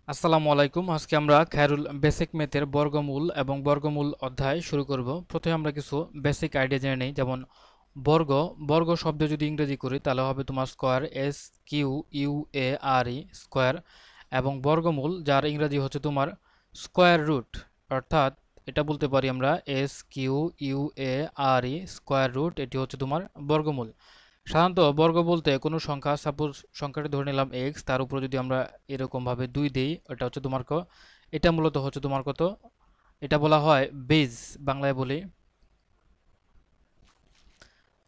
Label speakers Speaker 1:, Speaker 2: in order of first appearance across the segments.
Speaker 1: আসসালামু আলাইকুম। আজকে আমরা খায়রুল বেসিক ম্যাথের বর্গমূল এবং বর্গমূল অধ্যায় শুরু করব। প্রথমে আমরা কিছু বেসিক আইডিয়া জেনে নেই। যেমন বর্গ, বর্গ শব্দ যদি ইংরেজি করি তাহলে হবে তোমার স্কোয়ার, SQUARE স্কোয়ার, এবং বর্গমূল যার ইংরেজি হচ্ছে তোমার স্কোয়ার রুট, অর্থাৎ এটা বলতে পারি আমরা SQUARE স্কোয়ার রুট, এটি হচ্ছে তোমার বর্গমূল। সাধারণত বর্গ বলতে কোনো সংখ্যা, সাপোজ সংখ্যাটি ধরে নিলাম এক্স, তার উপরে যদি আমরা এরকম ভাবে 2 দেই, এটা হচ্ছে তোমার এটা মূলত হচ্ছে তোমার কত, এটা বলা হয় বেজ, বাংলায় বলি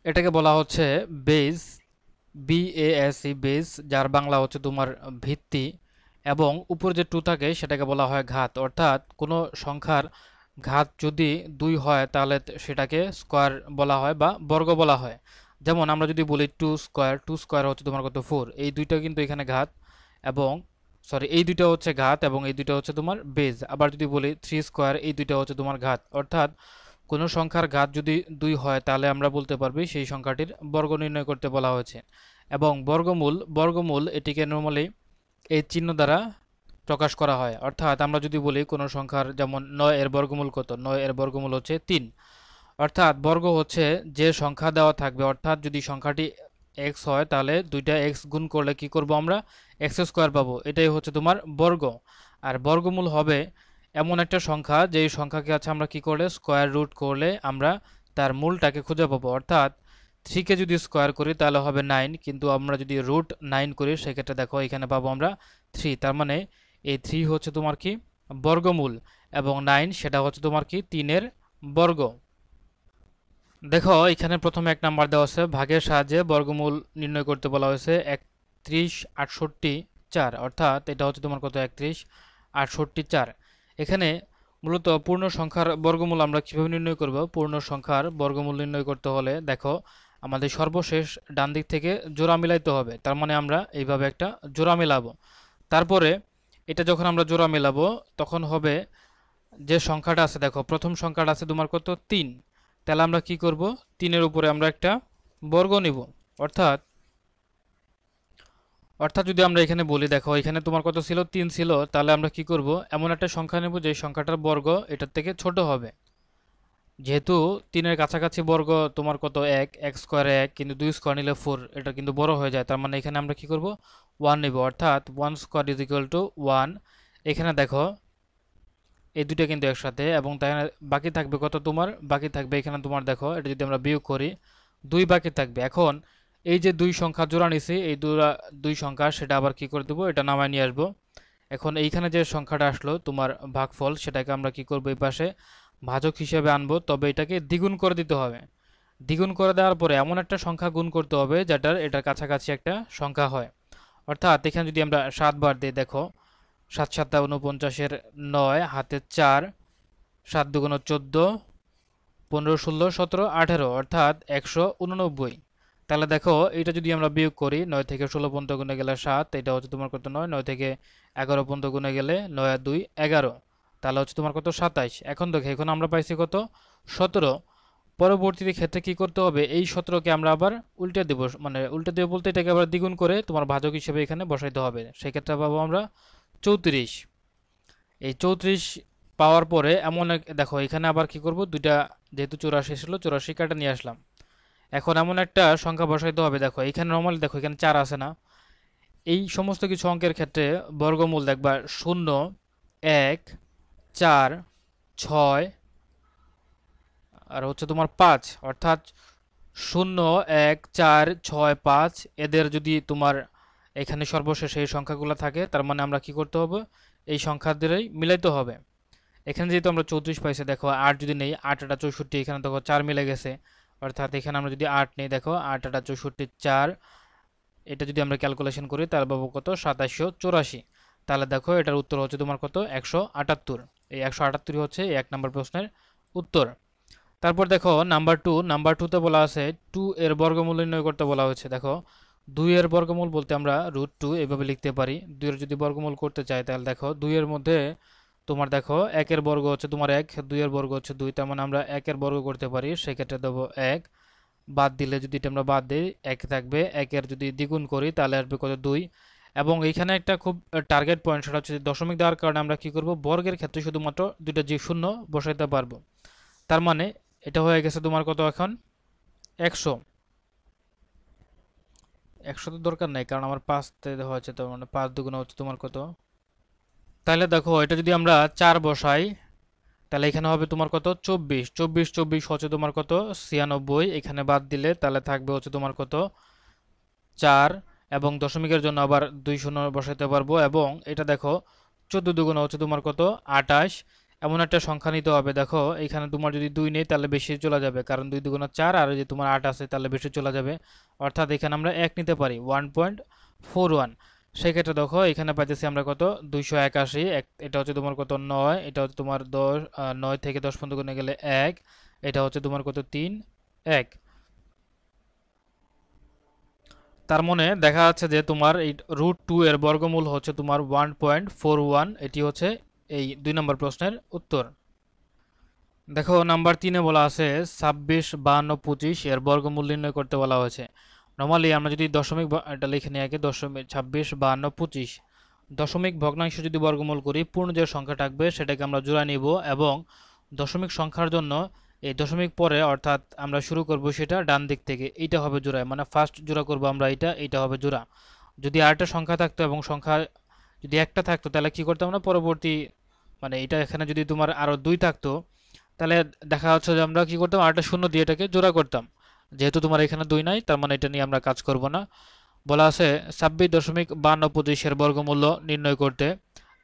Speaker 1: এটাকে বলা হচ্ছে বেজ, BASE বেজ, যার বাংলা হচ্ছে তোমার ভিত্তি। এবং উপরে যে 2 থাকে সেটাকে বলা হয় ঘাত, অর্থাৎ কোনো সংখ্যার ঘাত যদি 2 হয় তাহলে সেটাকে স্কোয়ার বলা হয় বা বর্গ বলা হয়। যেমন আমরা যদি বলি টু স্কোয়ার হচ্ছে তোমার কত 4, এই দুইটা কিন্তু এখানে ঘাত, এবং এই দুইটা হচ্ছে ঘাত এবং এই দুইটা হচ্ছে তোমার বেজ। আবার যদি বলি 3 স্কোয়ার, এই দুইটা হচ্ছে তোমার ঘাত। অর্থাৎ কোনো সংখ্যার ঘাত যদি 2 হয় তাহলে আমরা বলতে পারবি সেই সংখ্যাটির বর্গ নির্ণয় করতে বলা হয়েছে। এবং বর্গমূল, বর্গমূল এটিকে নরমালি এই চিহ্ন দ্বারা প্রকাশ করা হয়। অর্থাৎ আমরা যদি বলি কোনো সংখ্যার, যেমন 9 এর বর্গমূল কত, 9 এর বর্গমূল হচ্ছে 3। অর্থাৎ বর্গ হচ্ছে যে সংখ্যা দেওয়া থাকবে, অর্থাৎ যদি সংখ্যাটি এক্স হয় তাহলে দুইটা এক্স গুণ করলে কি করব আমরা, এক্স স্কোয়ার পাবো, এটাই হচ্ছে তোমার বর্গ। আর বর্গমূল হবে এমন একটা সংখ্যা যেই সংখ্যাকে আছে আমরা কি করলে স্কোয়ার রুট করলে আমরা তার মূলটাকে খুঁজে পাবো। অর্থাৎ 3কে যদি স্কোয়ার করি তাহলে হবে 9, কিন্তু আমরা যদি রুট 9 করি সেক্ষেত্রে দেখো এখানে পাবো আমরা 3। তার মানে এই 3 হচ্ছে তোমার কি বর্গমূল, এবং 9 সেটা হচ্ছে তোমার কি 3-এর বর্গ। দেখো এখানে প্রথমে 1 নাম্বার দেওয়া আছে, ভাগের সাহায্যে বর্গমূল নির্ণয় করতে বলা হয়েছে 3168 4, অর্থাৎ এটা হচ্ছে তোমার কত 3168 4। এখানে মূলত পূর্ণ সংখ্যার বর্গমূল আমরা কিভাবে নির্ণয় করব। পূর্ণ সংখ্যার বর্গমূল নির্ণয় করতে হলে দেখো আমাদের সর্বশেষ ডান দিক থেকে জোড়া মিলাইতে হবে। তার মানে আমরা এইভাবে একটা জোড়া মেলাবো। তারপরে এটা যখন আমরা জোড়া মেলাবো তখন হবে যে সংখ্যাটা আছে, দেখো প্রথম সংখ্যাটা আছে তোমার কত 3, তাহলে আমরা কি করব, 3-এর উপরে আমরা একটা বর্গ নিব। অর্থাৎ অর্থাৎ যদি আমরা এখানে বলি, দেখো এখানে তোমার কত ছিল 3 ছিল, তাহলে আমরা কি করব, এমন একটা সংখ্যা নেব যে সংখ্যাটার বর্গ এটার থেকে ছোট হবে। যেহেতু 3-এর কাছাকাছি বর্গ তোমার কত 1, এক স্কোয়ার 1, কিন্তু 2 স্কোয়ার নিলে 4, এটা কিন্তু বড় হয়ে যায়। তার মানে এখানে আমরা কি করব 1 নিব, অর্থাৎ 1 স্কোয়ার ইজ ইকুয়াল টু 1। এখানে দেখো এই দুটো কিন্তু একসাথে, এবং তাই বাকি থাকবে কত, তোমার বাকি থাকবে এখানে তোমার দেখো এটা যদি আমরা বিয়োগ করি 2 বাকি থাকবে। এখন এই যে দুই সংখ্যা জোড়া নিছি, এই দুই সংখ্যা সেটা আবার কি করে দেবো, এটা নামায় নিয়ে আসবো। এখন এইখানে যে সংখ্যাটা আসলো তোমার ভাগফল, সেটাকে আমরা কি করবো এই পাশে ভাজক হিসেবে আনবো, তবে এটাকে দ্বিগুণ করে দিতে হবে। দ্বিগুণ করে দেওয়ার পরে এমন একটা সংখ্যা গুণ করতে হবে এটার কাছাকাছি একটা সংখ্যা হয়। অর্থাৎ এখানে যদি আমরা 7 বার দিই, দেখো 7 7 49-এর 9 হাতে 4, 7 দুগুণ 14, 15 16 17 18, অর্থাৎ 189। তাহলে দেখো এটা যদি আমরা বিয়োগ করি, 9 থেকে 16 পর্যন্ত গুণে গেলে 7, এটা হচ্ছে তোমার কত 9, 9 থেকে 11 পর্যন্ত গুণে গেলে 9 আর 2 11, তাহলে হচ্ছে তোমার কত 27। এখন দেখো এখন আমরা পাইছি কত 17। পরবর্তী ক্ষেত্রে কি করতে হবে, এই 17কে আমরা আবার উল্টে দেব, মানে উল্টে দেব বলতে এটাকে আবার দ্বিগুণ করে তোমার ভাজক হিসেবে এখানে বসাইতে হবে। সেক্ষেত্রে পাবো আমরা 34। এই 34 পাওয়ার পরে দেখো এখানে আবার কি করব, দুইটা যেহেতু 84 ছিল 84 কাটা নিয়ে আসলাম। এখন এমন একটা সংখ্যা বসাইতে হবে, দেখো এখানে নর্মালি দেখো এখানে 4 আছে না, এই সমস্ত কিছু অঙ্কের ক্ষেত্রে বর্গমূল দেখবা 0 1 4 6 আর হচ্ছে তোমার 5, অর্থাৎ 0 1 4 6 5 এদের যদি তোমার এখানে সর্বশেষ এই সংখ্যাগুলো থাকে, তার মানে আমরা কি করতে হবে, এই সংখ্যাদেরই মিলাইতে হবে। এখানে যেহেতু আমরা 34 পাইছি, দেখো 8 যদি নেই, 8 8 64, এখানে দেখো 4 মিলে গেছে। অর্থাৎ এখানে আমরা যদি 8 নেই, দেখো 8 8 64 4, এটা যদি আমরা ক্যালকুলেশন করি তাহলে পাবো কত 2784। তাহলে দেখো এটার উত্তর হচ্ছে তোমার কত 178। এই 178 হচ্ছে এই 1 নম্বর প্রশ্নের উত্তর। তারপর দেখো নাম্বার 2 তে বলা আছে 2 এর বর্গমূল নির্ণয় করতে বলা হয়েছে। দেখো 2 এর বর্গমূল বলতে আমরা √2 এভাবে লিখতে পারি। 2 এর যদি বর্গমূল করতে চাই তাহলে দেখো 2 এর মধ্যে তোমার দেখো 1 এর বর্গ হচ্ছে তোমার 1, 2 এর বর্গ হচ্ছে 2, তার মানে আমরা 1 এর বর্গ করতে পারি। সেক্ষেত্রে দেবো 1, বাদ দিলে যদি এটা আমরা বাদ দিই 1 থাকবে, 1 এর যদি দ্বিগুণ করি তাহলে আসবে কত 2, এবং এইখানে একটা খুব টার্গেট পয়েন্ট, সেটা হচ্ছে দশমিক দেওয়ার কারণে আমরা কি করব, বর্গের ক্ষেত্রে শুধুমাত্র দুইটা যে শূন্য বসাইতে পারবো। তার মানে এটা হয়ে গেছে তোমার কত এখন 100। 100 তো দরকার নাই, কারণ আমার 5 তে দেওয়া হচ্ছে, তার মানে 5 দুগুণে হচ্ছে তোমার কত। তাহলে দেখো এটা যদি আমরা 4 বসাই, তাহলে এখানে হবে তোমার কত 24। 24 24 হচ্ছে তোমার কত 96। এখানে বাদ দিলে তাহলে থাকবে হচ্ছে তোমার কত 4। এবং দশমিকের জন্য আবার 2 শূন্য বসাইতে পারবো। এবং এটা দেখো 14 দুগুণ হচ্ছে তোমার কত 28। এমন একটা সংখ্যা নিতে হবে, দেখো এখানে তোমার যদি 2 নেই তাহলে বেশি চলে যাবে, কারণ 2 দুগুণ 4, আর যে তোমার 8 আছে তাহলে বেশি চলে যাবে। অর্থাৎ এখানে আমরা 1 নিতে পারি 1.41। সেই ক্ষেত্রে দেখো এখানে পাইতেছি আমরা কত 281। এটা হচ্ছে তোমার কত 9, এটা হচ্ছে তোমার 10, 9 থেকে 10 পর্যন্ত গুণে গেলে 1, এটা হচ্ছে তোমার কত 3 1। তার মানে দেখা যাচ্ছে যে তোমার এই √2 এর বর্গমূল হচ্ছে তোমার 1.41। এটি হচ্ছে এই 2 নম্বর প্রশ্নের উত্তর। দেখো নাম্বার 3-এ বলা আছে 26 52 25 এর বর্গমূল নির্ণয় করতে বলা হয়েছে। নর্মালি আমরা যদি দশমিক এটা লিখে নিই আগে, 26 52 25 দশমিক ভগ্নাংশ যদি বর্গমূল করি, পূর্ণ যে সংখ্যা থাকবে সেটাকে আমরা জোড়া নিব, এবং দশমিক সংখ্যার জন্য এই দশমিক পরে অর্থাৎ আমরা শুরু করব সেটা ডান দিক থেকে, এইটা হবে জোড়া, মানে ফার্স্ট জোড়া করব আমরা এইটা হবে জোড়া। যদি আরেকটা সংখ্যা থাকতো এবং সংখ্যা যদি একটা থাকতো তাহলে কি করতাম আমরা পরবর্তী, মানে এটা এখানে যদি তোমার আরো 2 থাকতো তাহলে দেখা যাচ্ছে যে আমরা কি করতাম, আরেকটা শূন্য দিয়ে এটাকে জোড়া করতাম। যেহেতু তোমার এখানে 2 নাই, তার মানে এটা নিয়ে আমরা কাজ করব না। বলা আছে 26.52 এর বর্গমূল্য নির্ণয় করতে।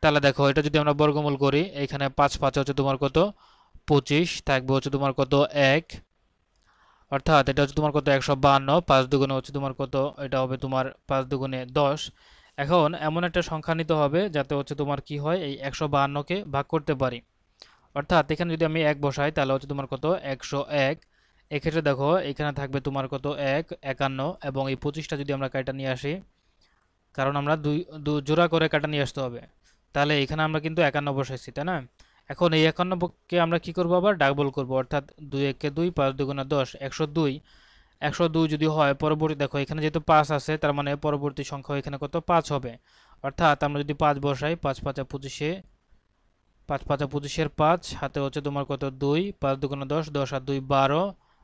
Speaker 1: তাহলে দেখো এটা যদি আমরা বর্গমূল করি, এখানে 5 5 হচ্ছে তোমার কত 25, থাকবে হচ্ছে তোমার কত 1, অর্থাৎ এটা হচ্ছে তোমার কত 152। 5 দুগুণে হচ্ছে তোমার কত, এটা হবে তোমার 5 দুগুণে 10। এখন এমন একটা সংখ্যা নিতে হবে যাতে হচ্ছে তোমার কি হয়, এই 152কে ভাগ করতে পারি। অর্থাৎ এখানে যদি আমি 1 বসাই তাহলে হচ্ছে তোমার কত 101। এক্ষেত্রে দেখো এখানে থাকবে তোমার কত 1 51, এবং এই 25টা যদি আমরা কাটা নিয়ে আসি, কারণ আমরা দুই জোড়া করে কাটা নিয়ে আসতে হবে, তাহলে এখানে আমরা কিন্তু 51 বসাইছি, তাই না? এখন এই 51কে আমরা কি করব, আবার ডাবল করব, অর্থাৎ 2 1 2, 5 2 10, 102। 102 যদি হয়, পরবর্তী দেখো এখানে যেহেতু 5 আছে, তার মানে পরবর্তী সংখ্যা এখানে কত 5 হবে। অর্থাৎ আমরা যদি 5 বসাই, 5 5 25, 5 5 25 5 হাতে হচ্ছে তোমার কত 2, 5 2 10, 10 আর 2 12।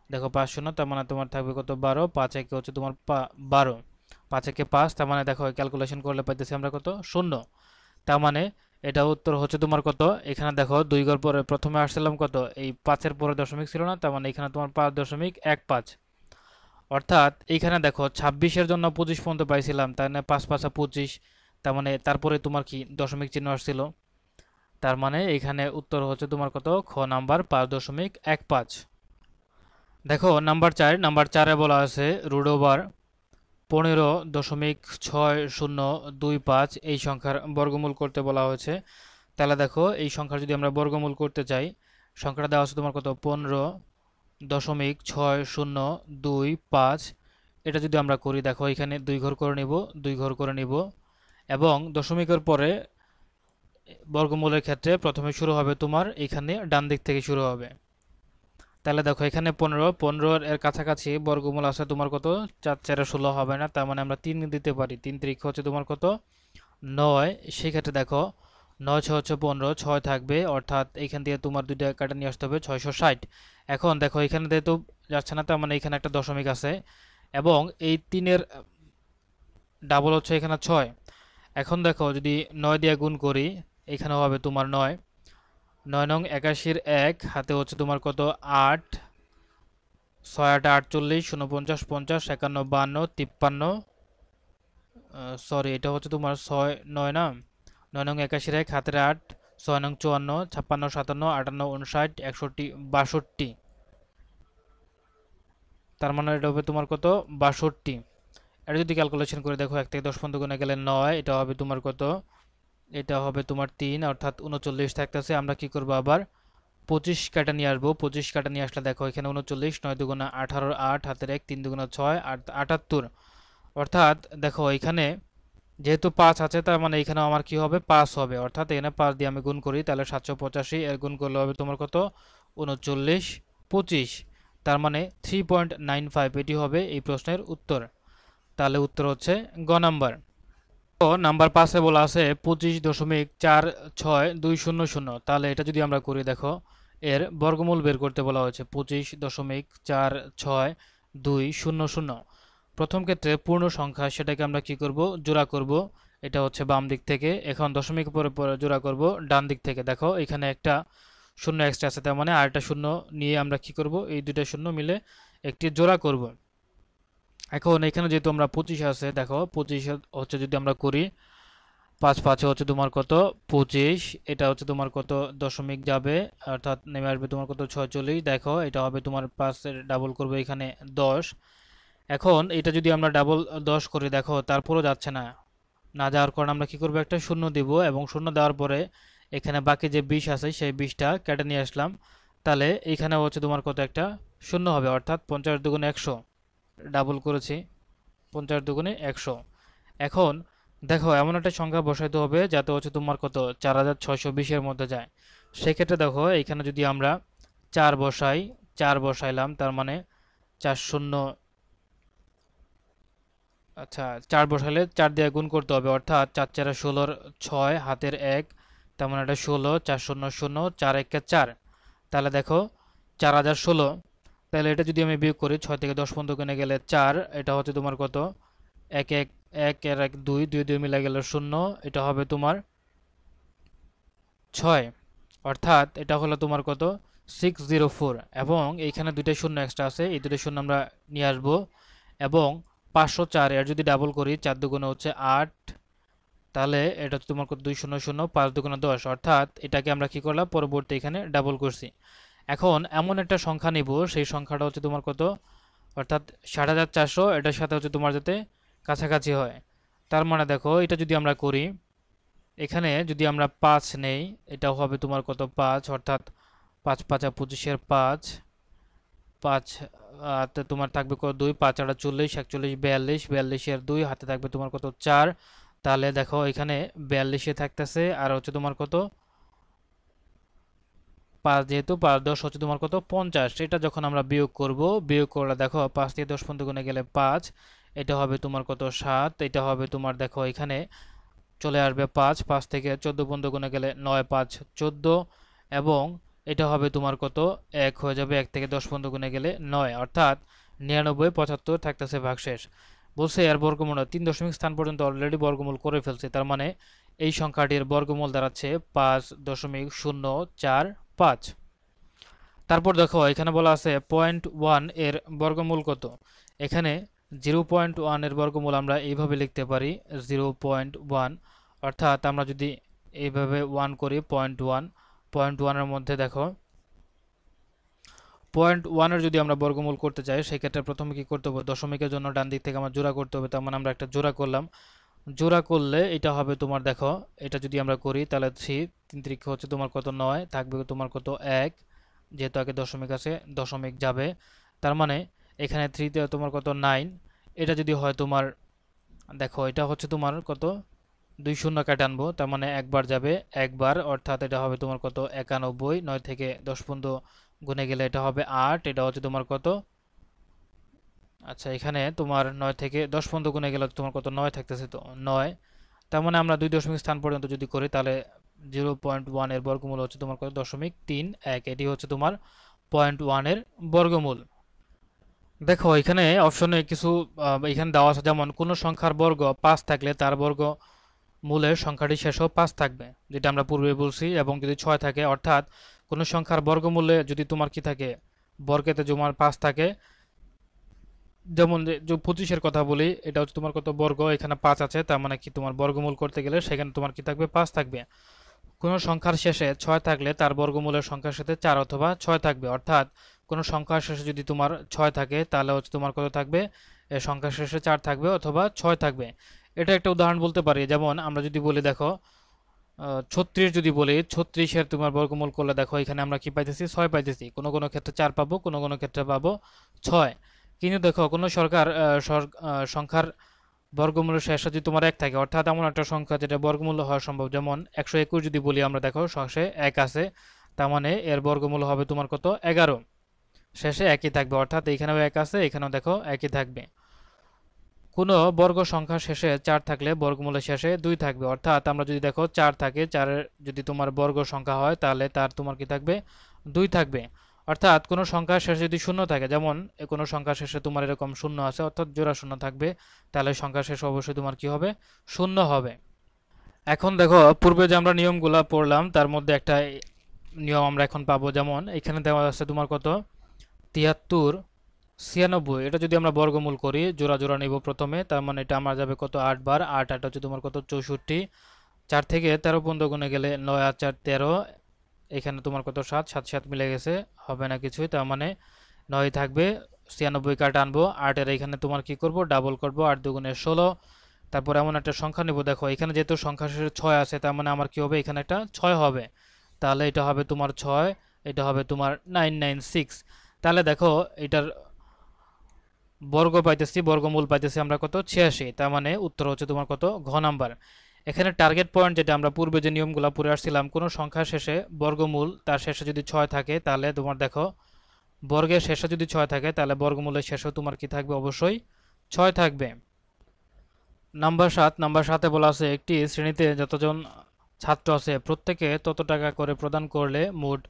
Speaker 1: দেখো 5 শূন্য, তার মানে তোমার থাকবে কত 12, 5 একে হচ্ছে তোমার 12, 5 একে 5, তার মানে দেখো ক্যালকুলেশন করলে পাইতেছি আমরা কত শূন্য। তার মানে এটা উত্তর হচ্ছে তোমার কত, এখানে দেখো 2 ঘর পরে প্রথমে আসছিলাম কত, এই 5 এর পরে দশমিক ছিল না, তার মানে এখানে তোমার 5.15। অর্থাৎ এইখানে দেখো 26 এর জন্য 25 পর্যন্ত পাইছিলাম, তার মানে 5 5 25, তার মানে তারপরে তোমার কি দশমিক চিহ্ন আসছিল। তার মানে এখানে উত্তর হচ্ছে তোমার কত, খ নাম্বার 5.15। দেখো নাম্বার 4-এ বলা আছে √ওভার 15.6025 এই সংখ্যার বর্গমূল করতে বলা হয়েছে। তাহলে দেখো এই সংখ্যার যদি আমরা বর্গমূল করতে চাই, সংখ্যাটা দেওয়া আছে তোমার কত 15.6025। এটা যদি আমরা করি, দেখো এখানে 2 ঘর করে নিব, 2 ঘর করে নিব, এবং দশমিকের পরে বর্গমূলের ক্ষেত্রে প্রথমে শুরু হবে তোমার এখানে ডান দিক থেকে শুরু হবে। তাহলে দেখো এখানে 15 এর কাছাকাছি বর্গমূল আছে তোমার কত 4 4 16 হবে না, তার মানে আমরা 3 দিতে পারি, 3 3 হচ্ছে তোমার কত 9। সেই ক্ষেত্রে দেখো 9 6 হচ্ছে 15, 6 থাকবে, অর্থাৎ এখান দিয়ে তোমার দুইটা কাটা নিয়ে আসতে হবে 660। এখন দেখো এখানে যেহেতু যাচ্ছে না, তার মানে এখানে একটা দশমিক আছে, এবং এই 3 এর ডাবল হচ্ছে এখানে 6। এখন দেখো যদি 9 দিয়ে গুণ করি, এখানে হবে তোমার 9, 9 নং 81 1 হাতে হচ্ছে তোমার কত 8, 6 8 48, 49 50, 51 52, 53, সরি এটা হচ্ছে তোমার 6 9 না, 9 নং 81 1 হাতের 8, 6 নং 54, 56 57, 58 59, 61 62। তার মানে এটা হবে তোমার কত 62। এটা যদি ক্যালকুলেশন করে দেখো 1 থেকে 10 পর্যন্ত গুণে গেলে 9, এটা হবে তোমার কত, এটা হবে তোমার 3, অর্থাৎ 39 থাকতেছে। আমরা কি করব, আবার 25 কাটা নিয়ে আসবো। 25 কাটা নিয়ে আসলে দেখো এখানে 39, 9 দুগুণা 18, 8 হাতের 1, 3 দুগুণা 6, 78। অর্থাৎ দেখো এখানে যেহেতু 5 আছে, তার মানে এখানে আমার কি হবে 5 হবে, অর্থাৎ এখানে 5 দিয়ে আমি গুণ করি, তাহলে 785 এর গুণ করলে হবে তোমার কত 39 25। তার মানে 3.95, এটি হবে এই প্রশ্নের উত্তর। তাহলে উত্তর হচ্ছে গ নাম্বার। তো নাম্বার 5-এ বলা আছে 25.46200। তাহলে এটা যদি আমরা করি দেখো, এর বর্গমূল বের করতে বলা হয়েছে 25.46200। প্রথম ক্ষেত্রে পূর্ণ সংখ্যা, সেটাকে আমরা কি করব, জোড়া করব। এটা হচ্ছে বাম দিক থেকে। এখন দশমিক পরে পরে জোড়া করব ডান দিক থেকে। দেখো এখানে একটা শূন্য এক্সট্রা আছে, তার মানে আরেকটা শূন্য নিয়ে আমরা কি করব, এই দুইটা শূন্য মিলে একটি জোড়া করব। এখন এখানে যেহেতু আমরা 25 আছে, দেখো 25 হচ্ছে যদি আমরা করি, 5 5 হচ্ছে তোমার কত 25, এটা হচ্ছে তোমার কত দশমিক যাবে, অর্থাৎ নেমে আসবে তোমার কত 46। দেখো এটা হবে তোমার 5-এর ডাবল করবে এখানে 10। এখন এটা যদি আমরা ডাবল 10 করি, দেখো তারপরও যাচ্ছে না। না যাওয়ার কারণে আমরা কি করবো, একটা শূন্য দিব, এবং শূন্য দেওয়ার পরে এখানে বাকি যে 20 আছে সেই 20টা কেটে নিয়ে আসলাম। তাহলে এখানে হচ্ছে তোমার কত একটা শূন্য হবে, অর্থাৎ 50 দুগুণে 100। ডাবল করেছি, 50 দুগুণে 100। এখন দেখো এমন একটা সংখ্যা বসাইতে হবে যাতে হচ্ছে তোমার কত 4620-এর মধ্যে যায়। সেক্ষেত্রে দেখো এখানে যদি আমরা 4 বসাই, 4 বসাইলাম, তার মানে 4 শূন্য, আচ্ছা 4 বসালে 4 দিয়ে গুণ করতে হবে, অর্থাৎ 4 4 16, 6 হাতের 1, তার মানে এটা 16, 4 0 0, 4 1 4। তাহলে দেখো 4016। তাহলে এটা যদি আমি বিয়োগ করি, 6 থেকে 10 পর্যন্ত গুণে গেলে 4, এটা হচ্ছে তোমার কত 1 1 1 এর 1 2, 2 2 মিলে গেলে 0, এটা হবে তোমার 6। অর্থাৎ এটা হলো তোমার কত 604। এবং এইখানে দুইটা শূন্য এক্সট্রা আছে, এই দুটো শূন্য আমরা নিয়ে আসবো। এবং 504 এর যদি ডাবল করি, 4 দুগুণে হচ্ছে 8, তাহলে এটা হচ্ছে তোমার কত 200, 5 দুগুণে 10। অর্থাৎ এটাকে আমরা কি করলাম, পরবর্তী এখানে ডাবল করছি। এখন এমন একটা সংখ্যা নিব, সেই সংখ্যাটা হচ্ছে তোমার কত, অর্থাৎ 6400, এটার সাথে হচ্ছে তোমার যাতে কাছাকাছি হয়। তার মানে দেখো এটা যদি আমরা করি, এখানে যদি আমরা 5 নেই, এটাও হবে তোমার কত 5, অর্থাৎ 5 5 25-এর 5, 5 তে তোমার থাকবে কত 2, 5 8 40, 41 42, 42-এর 2 হাতে থাকবে তোমার কত 4। তাহলে দেখো এখানে 42-এ থাকতেছে, আর হচ্ছে তোমার কত 5, যেহেতু 5 10 হচ্ছে তোমার কত 50। এটা যখন আমরা বিয়োগ করব, বিয়োগ করলে দেখো 5 থেকে 10 পর্যন্ত গুণে গেলে 5, এটা হবে তোমার কত 7, এটা হবে তোমার দেখো এখানে চলে আসবে 5, 5 থেকে 14 পর্যন্ত গুণে গেলে 9 5 14, এবং এটা হবে তোমার কত 1 হয়ে যাবে, 1 থেকে 10 পর্যন্ত গুণে গেলে 9, অর্থাৎ 99 75 থাকতেছে ভাগশেষ। বলছে এর বর্গমূল 3 দশমিক স্থান পর্যন্ত অলরেডি বর্গমূল করে ফেলছে, তার মানে এই সংখ্যাটির বর্গমূল দাঁড়াচ্ছে 5.045। তারপর দেখো এখানে বলা আছে 0.1 এর বর্গমূল কত। এখানে 0.1 এর বর্গমূল আমরা এইভাবে লিখতে পারি 0.1, অর্থাৎ আমরা যদি এইভাবে 1 করি 0.1, 0.1 এর মধ্যে দেখো 0.1 এর যদি আমরা বর্গমূল করতে চাই, সেক্ষেত্রে প্রথমে কি করতে হবে, দশমিকের জন্য ডান দিক থেকে আমরা জোড়া করতে হবে। তার মানে আমরা একটা জোড়া করলাম। জোড়া করলে এটা হবে তোমার দেখো, এটা যদি আমরা করি তাহলে 3 3 3 হচ্ছে তোমার কত 9, থাকবে তোমার কত 1, যেহেতু আগে দশমিক আছে দশমিক যাবে, তার মানে এখানে 3 তে তোমার কত 9। এটা যদি হয় তোমার, দেখো এটা হচ্ছে তোমার কত 2 শূন্য কাটে আনবো, তার মানে একবার যাবে একবার, অর্থাৎ এটা হবে তোমার কত 91। 9 থেকে 10 পর্যন্ত গুণে গেলে এটা হবে 8, এটা হচ্ছে তোমার কত, আচ্ছা এখানে তোমার 9 থেকে 10 পর্যন্ত গুণে গেলে তোমার কত 9 থাকতেছে, তো 9। তার মানে আমরা 2 দশমিক স্থান পর্যন্ত যদি করি, তাহলে 0.1 এর বর্গমূল হচ্ছে তোমার কত 0.31। এটি হচ্ছে তোমার 0.1 এর বর্গমূল। দেখো এখানে অপশনে কিছু এখানে দেওয়া আছে, যেমন কোনো সংখ্যার বর্গ 5 থাকলে তার বর্গ মূলের সংখ্যাটি শেষেও 5 থাকবে, যেটা আমরা পূর্বে বলছি। এবং যদি 6 থাকে, অর্থাৎ কোনো সংখ্যার বর্গমূলে যদি তোমার কি থাকে, বর্গেতে তোমার 5 থাকে, যেমন যে 25-এর কথা বলি, এটা হচ্ছে তোমার কত বর্গ, এখানে 5 আছে, তার মানে কি তোমার বর্গমূল করতে গেলে সেখানে তোমার কি থাকবে 5 থাকবে। কোনো সংখ্যার শেষে 6 থাকলে তার বর্গমূলের সংখ্যার সাথে 4 অথবা 6 থাকবে, অর্থাৎ কোনো সংখ্যার শেষে যদি তোমার 6 থাকে, তাহলে হচ্ছে তোমার কত থাকবে, এই সংখ্যার শেষে 4 থাকবে অথবা 6 থাকবে। এটা একটা উদাহরণ বলতে পারি, যেমন আমরা যদি বলি দেখো 36 যদি বলি, 36-এর তোমার বর্গমূল করলে দেখো এখানে আমরা কি পাইতেছি 6 পাইতেছি, কোনো কোনো ক্ষেত্রে 4 পাবো, কোনো কোনো ক্ষেত্রে পাবো 6। কিন্তু দেখো কোনো সংখ্যার বর্গমূলের শেষে যদি তোমার 1 থাকে, অর্থাৎ এমন একটা সংখ্যা যেটা বর্গমূল হওয়া সম্ভব, যেমন 121 যদি বলি আমরা, দেখো শেষে 1 আছে, তার মানে এর বর্গমূল হবে তোমার কত 11, শেষে একই থাকবে, অর্থাৎ এখানেও 1 আছে, এখানেও দেখো একই থাকবে। কোনো বর্গ সংখ্যা শেষে 4 থাকলে বর্গমূলের শেষে 2 থাকবে। অর্থাৎ আমরা যদি দেখো 4 থাকে, 4-এর যদি তোমার বর্গ সংখ্যা হয় তাহলে তার তোমার কি থাকবে, 2 থাকবে। অর্থাৎ কোনো সংখ্যার শেষে যদি শূন্য থাকে, যেমন কোনো সংখ্যার শেষে তোমার এরকম শূন্য আছে অর্থাৎ জোড়া শূন্য থাকবে, তাহলে সংখ্যার শেষে অবশ্যই তোমার কি হবে, শূন্য হবে। এখন দেখো পূর্বে যে আমরা নিয়মগুলা পড়লাম তার মধ্যে একটা নিয়ম আমরা এখন পাবো। যেমন এখানে দেওয়া আছে তোমার কত, 73 96। এটা যদি আমরা বর্গমূল করি, জোড়া জোড়া নিব প্রথমে, তার মানে এটা আমার যাবে কত, 8 বার। 8 8 হচ্ছে তোমার কত, 64। 4 থেকে 13 পর্যন্ত গুণে গেলে 9 আর 4 13। এখানে তোমার কত, 7 7 7 মিলে গেছে, হবে না কিছুই, তার মানে 9 থাকবে। 96 কাট আনবো, 8 এর এখানে তোমার কি করব, ডাবল করব, 8 দুগুণে 16। তারপর এমন একটা সংখ্যা নিব, দেখো এখানে যেহেতু সংখ্যা শেষে 6 আছে, তার মানে আমার কি হবে, এখানে একটা 6 হবে। তাহলে এটা হবে তোমার 6, এটা হবে তোমার 996। তাহলে দেখো এটার বর্গ পাইতেছি, বর্গমূল পাইতেছি আমরা কত, 86। তার মানে উত্তর হচ্ছে তোমার কত, ঘ নাম্বার। এখানে টার্গেট পয়েন্ট যেটা আমরা পূর্বে যে নিয়মগুলো পড়ে আসছিলাম, কোনো সংখ্যার শেষে বর্গমূল তার শেষে যদি 6 থাকে, তাহলে তোমার দেখো বর্গের শেষে যদি 6 থাকে তাহলে বর্গমূলের শেষেও তোমার কি থাকবে, অবশ্যই 6 থাকবে। নাম্বার 7, নাম্বার 7-এ বলা আছে একটি শ্রেণীতে যতজন ছাত্র আছে প্রত্যেকে তত টাকা করে প্রদান করলে মোট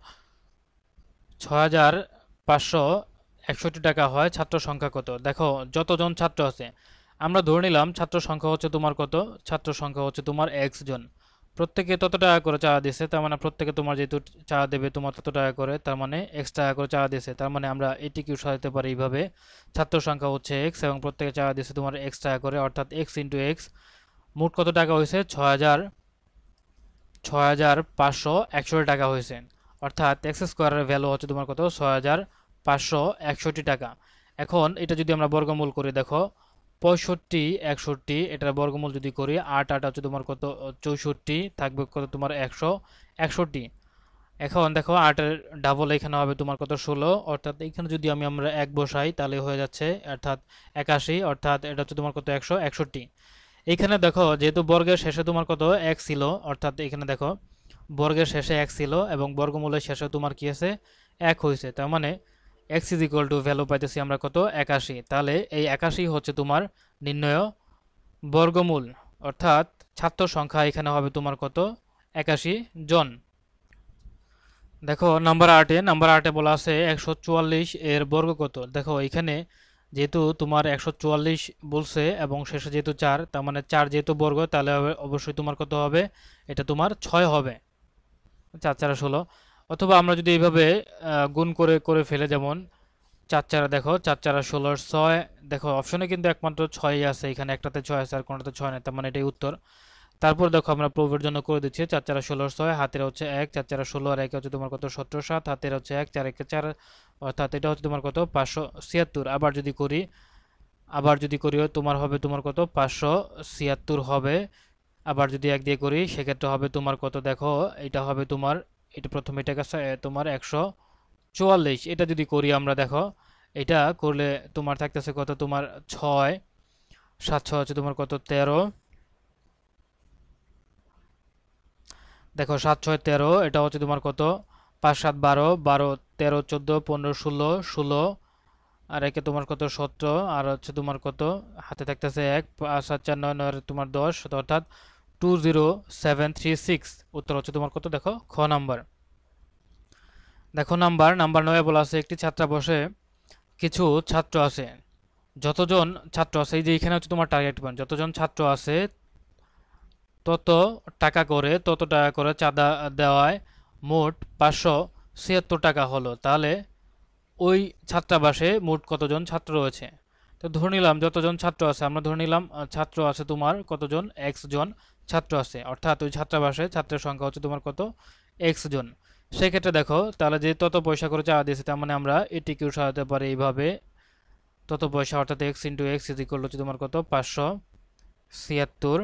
Speaker 1: 6561 টাকা হয়, ছাত্র সংখ্যা কত। দেখো যতজন ছাত্র আছে, আমরা ধরে নিলাম ছাত্র সংখ্যা হচ্ছে তোমার কত, ছাত্র সংখ্যা হচ্ছে তোমার x জন। প্রত্যেকে তত টাকা করে চাঁদা দিছে, তার মানে প্রত্যেকে তোমার যেহেতু চাঁদা দেবে তোমার তত টাকা করে, তার মানে x টাকা করে চাঁদা দিছে। তার মানে আমরা এটিকে সাজাতে পারি এইভাবে, ছাত্র সংখ্যা হচ্ছে x এবং প্রত্যেকে চাঁদা দিছে তোমার x টাকা করে, অর্থাৎ x ইন্টু x। মোট কত টাকা হয়েছে, 6561 টাকা হয়েছে। অর্থাৎ এক্স স্কোয়ারের ভ্যালু হচ্ছে তোমার কত, 6561 টাকা। এখন এটা যদি আমরা বর্গমূল করি, দেখো 65 61, এটার বর্গমূল যদি করি, 8 8 হচ্ছে তোমার কত, 64, থাকবে কত তোমার 161। এখন দেখো 8-এর ডাবল এখানে হবে তোমার কত, 16। অর্থাৎ এখানে যদি আমরা 1 বসাই তাহলে হয়ে যাচ্ছে অর্থাৎ 81। অর্থাৎ এটা হচ্ছে তোমার কত, 161। এইখানে দেখো যেহেতু বর্গের শেষে তোমার কত, এক ছিল, অর্থাৎ এখানে দেখো বর্গের শেষে এক ছিল এবং বর্গমূলের শেষে তোমার কি আছে, এক হয়েছে। তার মানে x is equal to value পাইতেছি আমরা কত, 81। তাহলে এই 81 হচ্ছে তোমার নির্ণয় বর্গমূল, অর্থাৎ ছাত্র সংখ্যা এখানে হবে তোমার কত, 81 জন। দেখো নাম্বার 8-এ বলা আছে 144 এর বর্গ কত। দেখো এখানে যেহেতু তোমার 144 বলছে এবং শেষে যেহেতু 4, তার মানে 4 যেহেতু বর্গ, তাহলে অবশ্যই তোমার কত হবে, এটা তোমার 6 হবে। 4 4 16। অথবা আমরা যদি এইভাবে গুণ করে করে ফেলে, যেমন 4 4, দেখো 4 4 16 6। দেখো অপশনে কিন্তু একমাত্র 6ই আছে, এখানে একটাতে 6 আছে আর কোনটাতে 6 নেই, তার মানে এটাই উত্তর। তারপর দেখো আমরা প্রুফের জন্য করে দিচ্ছি, 4 4 16 6, হাতের হচ্ছে 1, 4 4 16 আর 1 হচ্ছে তোমার কত, 17 7, হাতের হচ্ছে 1 4 1 4, অর্থাৎ এটা হচ্ছে তোমার কত, 576। আবার যদি করিও তোমার হবে তোমার কত, 576 হবে। আবার যদি 1 দিয়ে করি সেক্ষেত্রে হবে তোমার কত, দেখো এটা হবে তোমার, এটা প্রথমে এটা কাছে তোমার 144। এটা যদি করি আমরা, দেখো এটা করলে তোমার থাকতেছে কত, তোমার 6 7 6 হচ্ছে তোমার কত, 13। দেখো 7 6 13, এটা হচ্ছে তোমার কত, 5 7 12 12 13 14 15 16 16, আর একে তোমার কত, 17, আর হচ্ছে তোমার কত, হাতে থাকতেছে 1 5 7 4 9 9 তোমার 10, অর্থাৎ 20736। উত্তর হচ্ছে তোমার কত, দেখো খ নাম্বার। দেখো নাম্বার 9-এ বলা আছে একটি ছাত্রাবাসে কিছু ছাত্র আছে, যতজন ছাত্র আছে, এই যে এখানে হচ্ছে তোমার টার্গেট পয়েন্ট, যতজন ছাত্র আছে তত টাকা করে চাঁদা দেওয়ায় মোট 576 টাকা হলো। তাহলে ওই ছাত্রাবাসে মোট কতজন ছাত্র রয়েছে। তো ধরে নিলাম যতজন ছাত্র আছে, আমরা ধরে নিলাম ছাত্র আছে তোমার কতজন, x জন ছাত্র আছে, অর্থাৎ ওই ছাত্রাবাসে ছাত্রের সংখ্যা হচ্ছে তোমার কত, x জন। সেক্ষেত্রে দেখো তাহলে যে তত পয়সা করে চাঁদা দিয়েছে, তার মানে আমরা এটিকেও সাজাতে পারি এইভাবে, তত পয়সা অর্থাৎ x into x is equal হচ্ছে তোমার কত, 576।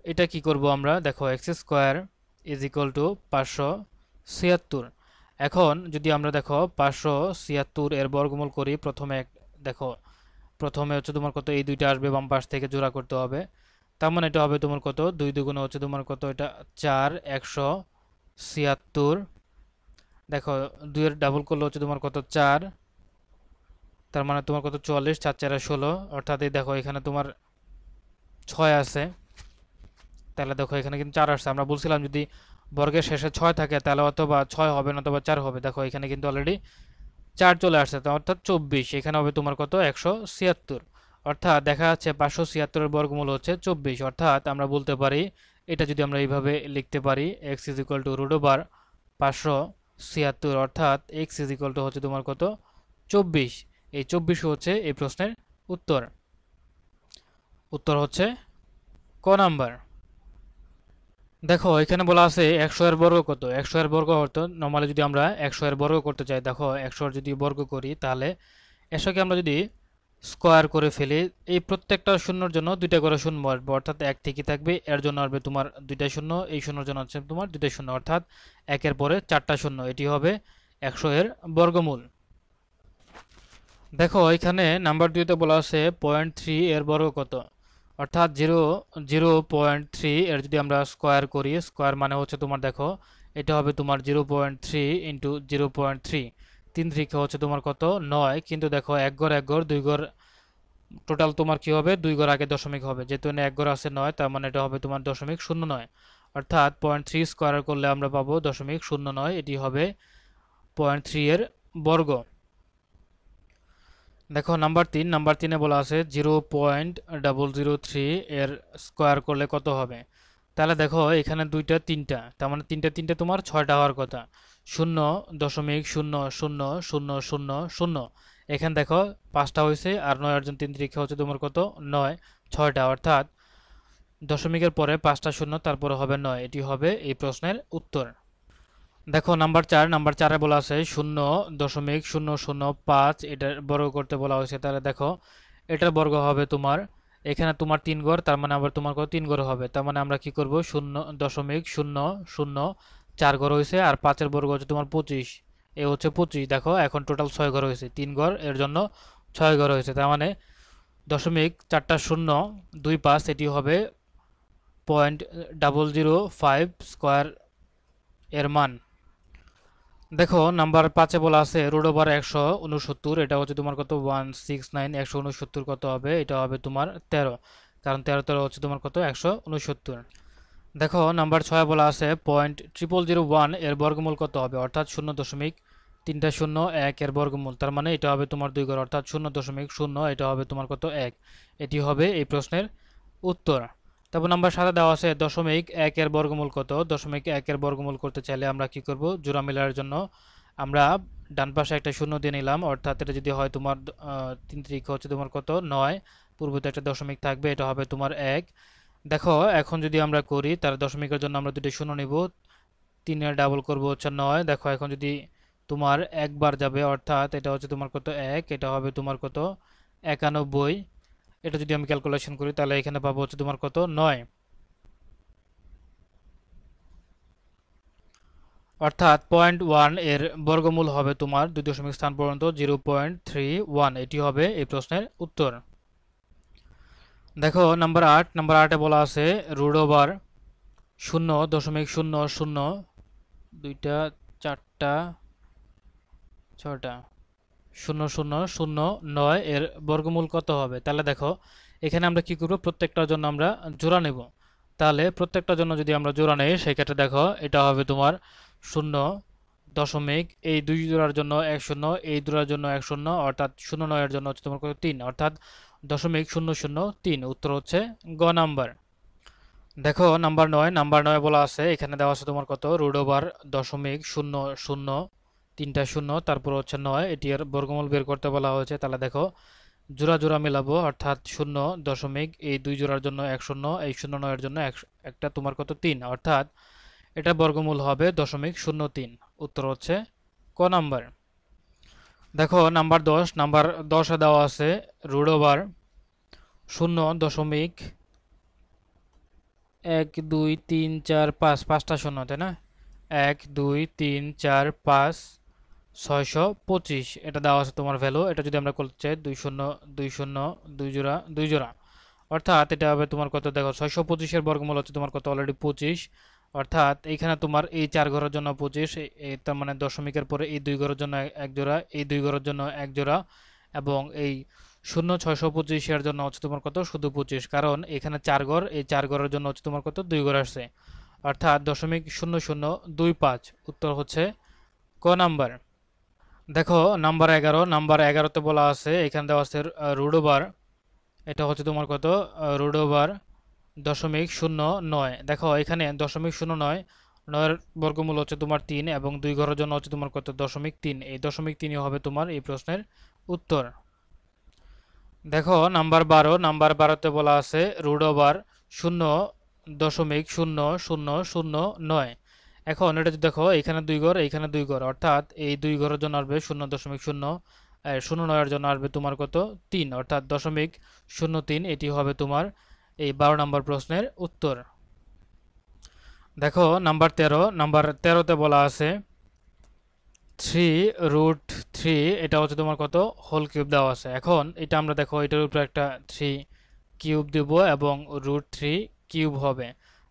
Speaker 1: এটা কি করব আমরা, দেখো x square is equal two 576। এখন যদি আমরা দেখো 576 এর বর্গমূল করি, দেখো প্রথমে হচ্ছে তোমার কত, এই দুইটা আসবে বাম পাশ থেকে, জোড়া করতে হবে। তার মানে এটা হবে তোমার কত, 2 দুগুণে হচ্ছে তোমার কত, এটা 4 176। দেখো 2 এর ডাবল করলে হচ্ছে তোমার কত, 4, তার মানে তোমার কত, 44 4 4 16। অর্থাৎ এই দেখো এখানে তোমার ছয় আছে, তাহলে দেখো এখানে কিন্তু 4 আসছে। আমরা বলছিলাম যদি বর্গের শেষে 6 থাকে তাহলে অথবা 6 হবে না অথবা 4 হবে। দেখো এখানে কিন্তু অলরেডি 4 চলে আসছে, তো অর্থাৎ 24। এখানে হবে তোমার কত? 176। অর্থাৎ দেখা যাচ্ছে 576 এর বর্গমূল হচ্ছে 24। অর্থাৎ আমরা বলতে পারি, এটা যদি আমরা এইভাবে লিখতে পারি, x is equal to root over 576, অর্থাৎ x ইজ ইকুয়াল টু হচ্ছে তোমার কত? 24। এই 24 হচ্ছে এই প্রশ্নের উত্তর। উত্তর হচ্ছে ক নাম্বার। দেখো এখানে বলা আছে 100 এর বর্গ কত? 100 এর বর্গ হতো নরমালি যদি আমরা 100 এর বর্গ করতে চাই, দেখো 100 এর যদি বর্গ করি তাহলে 100কে আমরা যদি স্কোয়ার করে ফেলি, এই প্রত্যেকটা শূন্যর জন্য দুইটা করে শূন্য আসবে, অর্থাৎ এক থেকে থাকবে, এর জন্য আসবে তোমার দুইটা শূন্য, এই শূন্যর জন্য হচ্ছে তোমার দুইটা শূন্য, অর্থাৎ একের পরে চারটা শূন্য। এটি হবে 100 এর বর্গমূল। দেখো এখানে নাম্বার 2তে বলা আছে 0.3 এর বর্গ কত? অর্থাৎ 0.3 এর যদি আমরা স্কোয়ার করি, স্কোয়ার মানে হচ্ছে তোমার দেখো এটা হবে তোমার 0.3 ইন্টু 0.3, 3 3 হচ্ছে তোমার কত? 9। কিন্তু দেখো এক ঘর এক ঘর দুই ঘর, টোটাল তোমার কি হবে? দুই ঘর আগে দশমিক হবে, যেহেতু এখানে এক ঘর আছে 9, তার মানে এটা হবে তোমার 0.09। অর্থাৎ 0.3 স্কোয়ার করলে আমরা পাবো 0.09, এটি হবে 0.3 এর বর্গ। দেখো নাম্বার 3 বলা আছে 0.003 এর স্কোয়ার করলে কত হবে? তাহলে দেখো এখানে দুইটা তিনটা, তার মানে তিনটা তিনটা তোমার 6টা হওয়ার কথা। 0.000000। এখানে দেখো 5টা হয়েছে, আর 9 আর 3 তিরিখা হচ্ছে তোমার কত? 9, 6টা, অর্থাৎ দশমিকের পরে 5টা শূন্য, তারপরে হবে 9। এটি হবে এই প্রশ্নের উত্তর। দেখো নাম্বার 4 বলা আছে 0.005, এটার বর্গ করতে বলা হয়েছে। তাহলে দেখো এটার বর্গ হবে তোমার, এখানে তোমার 3 ঘর, তার মানে আবার তোমার কত? 3 ঘর হবে। তার মানে আমরা কি করব? 0.004 ঘর হয়েছে, আর 5-এর বর্গ হচ্ছে তোমার 25, এ হচ্ছে 25। দেখো এখন টোটাল 6 ঘর হয়েছে, 3 ঘর, এর জন্য 6 ঘর হয়েছে। তার মানে 0.425, এটি হবে 0.005 স্কোয়ার এর মান। দেখো নাম্বার 5 বলা আছে রুট ওভার 169, এটা হচ্ছে তোমার কত? 169, 169 কত হবে? এটা হবে তোমার 13, কারণ 13 13 হচ্ছে তোমার কত? 169। দেখো নাম্বার 6 বলা আছে 0.0001 এর বর্গমূল কত হবে? অর্থাৎ 0.301 এর বর্গমূল, তার মানে এটা হবে তোমার 2 ঘর, অর্থাৎ 0.0, এটা হবে তোমার কত? 1। এটি হবে এই প্রশ্নের উত্তর। তারপর নাম্বার 7 দেওয়া আছে 0.1 এর বর্গমূল কত? 0.1 এর বর্গমূল করতে চাইলে আমরা কি করব? জোড়া মেলার জন্য আমরা ডান পাশে একটা শূন্য দিয়ে নিলাম, অর্থাৎ এটা যদি হয় তোমার 3 3 হচ্ছে তোমার কত? 9, পূর্বতে একটা দশমিক থাকবে, এটা হবে তোমার 1। দেখো এখন যদি আমরা করি তাহলে দশমিকের জন্য আমরা দুটো শূন্য নিব, 3 এর ডাবল করব হচ্ছে 9। দেখো এখন যদি তোমার একবার যাবে, অর্থাৎ এটা হচ্ছে তোমার কত? 1, এটা হবে তোমার কত? 91। এটা যদি আমি ক্যালকুলেশন করি তাহলে এখানে পাবো হচ্ছে তোমার কত? 9। অর্থাৎ 0.1 এর বর্গমূল হবে তোমার 2 দশমিক স্থান পর্যন্ত 0.31, এটি হবে এই প্রশ্নের উত্তর। দেখো নাম্বার 8 বলা আছে রুট ওভার 0.00, দুইটা, চারটা, ছয়টা, 0.009 এর বর্গমূল কত হবে? তাহলে দেখো এখানে আমরা কি করব? প্রত্যেকটার জন্য আমরা জোড়া নেব। তাহলে প্রত্যেকটার জন্য যদি আমরা জোড়া নেই, সেক্ষেত্রে দেখো এটা হবে তোমার 0 এই দুই জোড়ার জন্য 1 0, এই জোড়ার জন্য 1 0, অর্থাৎ 0.9 এর জন্য হচ্ছে তোমার কত? 3, অর্থাৎ 0.003। উত্তর হচ্ছে গ নাম্বার। দেখো নাম্বার 9 বলা আছে, এখানে দেওয়া আছে তোমার কত? রুট ওভার 0.00, তিনটা শূন্য, তারপর হচ্ছে 9, এটি এর বর্গমূল বের করতে বলা হয়েছে। তাহলে দেখো জোড়া জোড়া মেলাবো, অর্থাৎ 0. এই দুই জোড়ার জন্য 1 0, এই 0.9 এর জন্য একটা তোমার কত? 3, অর্থাৎ এটা বর্গমূল হবে 0.03। উত্তর হচ্ছে ক নাম্বার। দেখো নাম্বার 10 দেওয়া আছে রুট ওভার 0.1 2 3 4 5, পাঁচটা শূন্য, তাই না? 1 2 3 4 5 625, এটা দেওয়া আছে তোমার ভ্যালু। এটা যদি আমরা করতে চাই 2 0 2 0, দুই জোড়া দুই জোড়া, অর্থাৎ এটা হবে তোমার কত? দেখো 625 এর বর্গমূল হচ্ছে তোমার কত? অলরেডি 25, অর্থাৎ এইখানে তোমার এই 4 ঘরের জন্য 25, তার মানে দশমিকের পরে এই দুই ঘরের জন্য এক জোড়া, এই দুই ঘরের জন্য এক জোড়া, এবং এই 0 625 এর জন্য হচ্ছে তোমার কত শুধু 25, কারণ এখানে 4 ঘর, এই 4 ঘরের জন্য হচ্ছে তোমার কত 2 ঘর আসছে, অর্থাৎ 0.0025। উত্তর হচ্ছে ক নাম্বার। দেখো নাম্বার 11, নাম্বার 11তে বলা আছে, এখানে দেওয়া আছে রুট ওভার, এটা হচ্ছে তোমার কত রুট ওভার 0.09। দেখো এখানে 0.09, 9 বর্গমূল হচ্ছে তোমার 3 এবং 2 ঘরের জন্য হচ্ছে তোমার কত 0.3, এই 0.3 হবে তোমার এই প্রশ্নের উত্তর। দেখো নাম্বার 12, নাম্বার 12তে বলা আছে রুট ওভার 0.0009। এখন এটা যদি দেখো এখানে 2 ঘর, এইখানে 2 ঘর, অর্থাৎ এই 2 ঘরের জন্য আসবে 0.009 এর জন্য আসবে তোমার কত 3, অর্থাৎ 0.03, এটি হবে তোমার এই 12 নম্বর প্রশ্নের উত্তর। দেখো নাম্বার 13, নাম্বার 13তে বলা আছে 3√3, এটা হচ্ছে তোমার কত হোল কিউব দেওয়া আছে। এখন এটা আমরা দেখো এটার উপরে একটা 3 কিউব দেব এবং √3 কিউব হবে,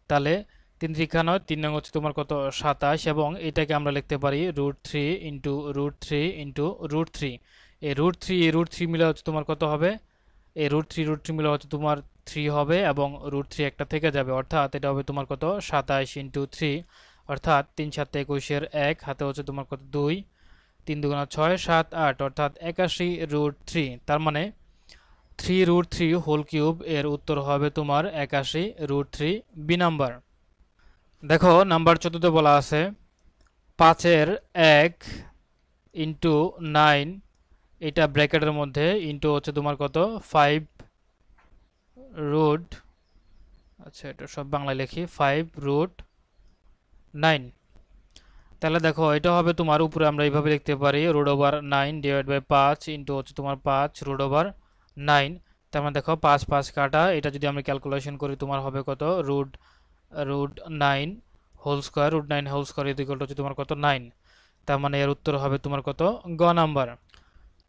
Speaker 1: তাহলে 3 ত্রিকা 9, 3 নং হচ্ছে তোমার কত 27, এবং এটাকে আমরা লিখতে পারি √3 ইন্টু √3 ইন্টু √3। এই √3 মিলে হচ্ছে তোমার কত হবে, এই √3 মিলে হচ্ছে তোমার 3 হবে এবং √3 একটা থেকে যাবে, অর্থাৎ এটা হবে তোমার কত 27 ইন্টু 3, অর্থাৎ 3 7 21 1, হাতে হচ্ছে তোমার কত 2, 3 2 6 7 8, অর্থাৎ 81√3। তার মানে 3√3 হোল কিউব এর উত্তর হবে তোমার 81√3, বি নাম্বার। দেখো নাম্বার 14তে বলা আছে 5 এর 1 ইন্টু 9, এটা ব্র্যাকেটের মধ্যে ইন্টু হচ্ছে তোমার কত 5 রুট, আচ্ছা এটা সব বাংলায় লিখি 5√9। তাহলে দেখো এটা হবে তোমার উপরে আমরা এইভাবে লিখতে পারি √9 ডিভাইড বাই 5 ইন্টু হচ্ছে তোমার 5√9। তার মানে দেখো 5 5 কাটা, এটা যদি আমরা ক্যালকুলেশন করি তোমার হবে কত √9 whole square, √9 whole square equal to হচ্ছে তোমার কত 9। তার মানে এর উত্তর হবে তোমার কত গ নাম্বার।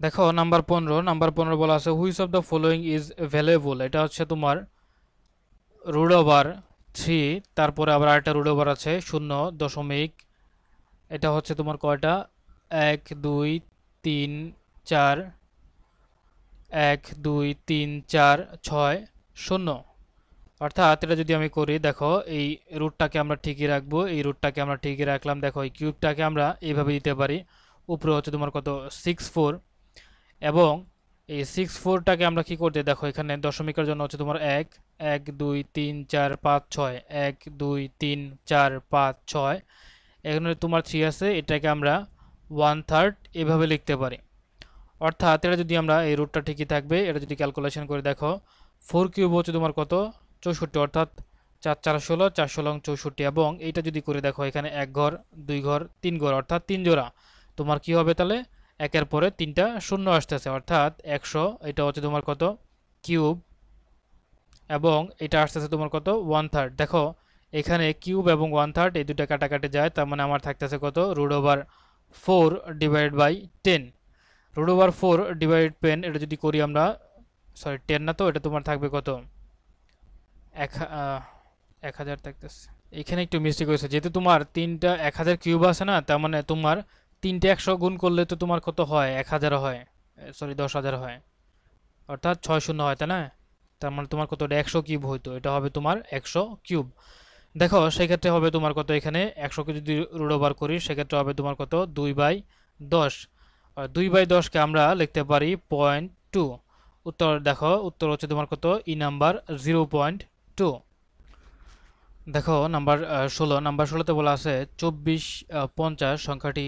Speaker 1: দেখো নাম্বার 15, নাম্বার 15 বলা আছে which of the following is valuable, এটা হচ্ছে তোমার √3, তারপরে আবার আরেকটা রুট ওভার আছে 0 দশমিক, এটা হচ্ছে তোমার কয়টা 1 2 3 4, 1 2 3 4 6 0, অর্থাৎ এটা যদি আমি করি দেখো এই রুটটাকে আমরা ঠিকই রাখবো, এই রুটটাকে আমরা ঠিকই রাখলাম। দেখো এই কিউবটাকে আমরা এইভাবে দিতে পারি, উপরে হচ্ছে তোমার কত 64, এবং এই 64টাকে আমরা কি করতে দেখো এখানে দশমিকের জন্য হচ্ছে তোমার 1 1 2 3 4 5 6, 1 2 3 4 5 6, এখানে তোমার 3 আছে, এটাকে আমরা 1/3 এভাবে লিখতে পারি। অর্থাৎ এটা যদি আমরা এই রুটটা ঠিকই থাকবে, এটা যদি ক্যালকুলেশন করে দেখো 4 কিউব হচ্ছে তোমার কত 64, অর্থাৎ 4 4 16, 4 16 64, এবং এইটা যদি করে দেখো এখানে 1 ঘর 2 ঘর 3 ঘর, অর্থাৎ 3 জোড়া, তোমার কি হবে তাহলে একের পরে 3টা শূন্য আসতেছে, অর্থাৎ 100, এটা হচ্ছে তোমার কত কিউব, এবং এটা আসতেছে তোমার কত 1/3। দেখো এখানে কিউব এবং 1/3 এই দুটো কাটাকাটি যায়, তার মানে আমার থাকতেছে কত √4 ডিভাইড বাই 10, √4 ডিভাইড 10, এটা যদি করি আমরা, সরি 10 না তো, এটা তোমার থাকবে কত 1000 থাকতেছে, এখানে একটু মিস্টেক হয়েছে, যেহেতু তোমার 3টা 1000 কিউব আছে না, তার মানে তোমার 3টে 100 গুণ করলে তো তোমার কত হয় 1000 হয়, সরি 10,000 হয়, অর্থাৎ 6 শূন্য হয়, তাই না? তার মানে তোমার কত 100 কিউব হইতো, এটা হবে তোমার 100 কিউব। দেখো সেক্ষেত্রে হবে তোমার কত এখানে 100কে যদি রুট ওভার করি সেক্ষেত্রে হবে তোমার কত 2/10, 2/10কে আমরা লিখতে পারি 0.2। উত্তর দেখো উত্তর হচ্ছে তোমার কত ই নাম্বার 0.2। দেখো নাম্বার 16, নাম্বার 16তে বলা আছে 2450 সংখ্যাটি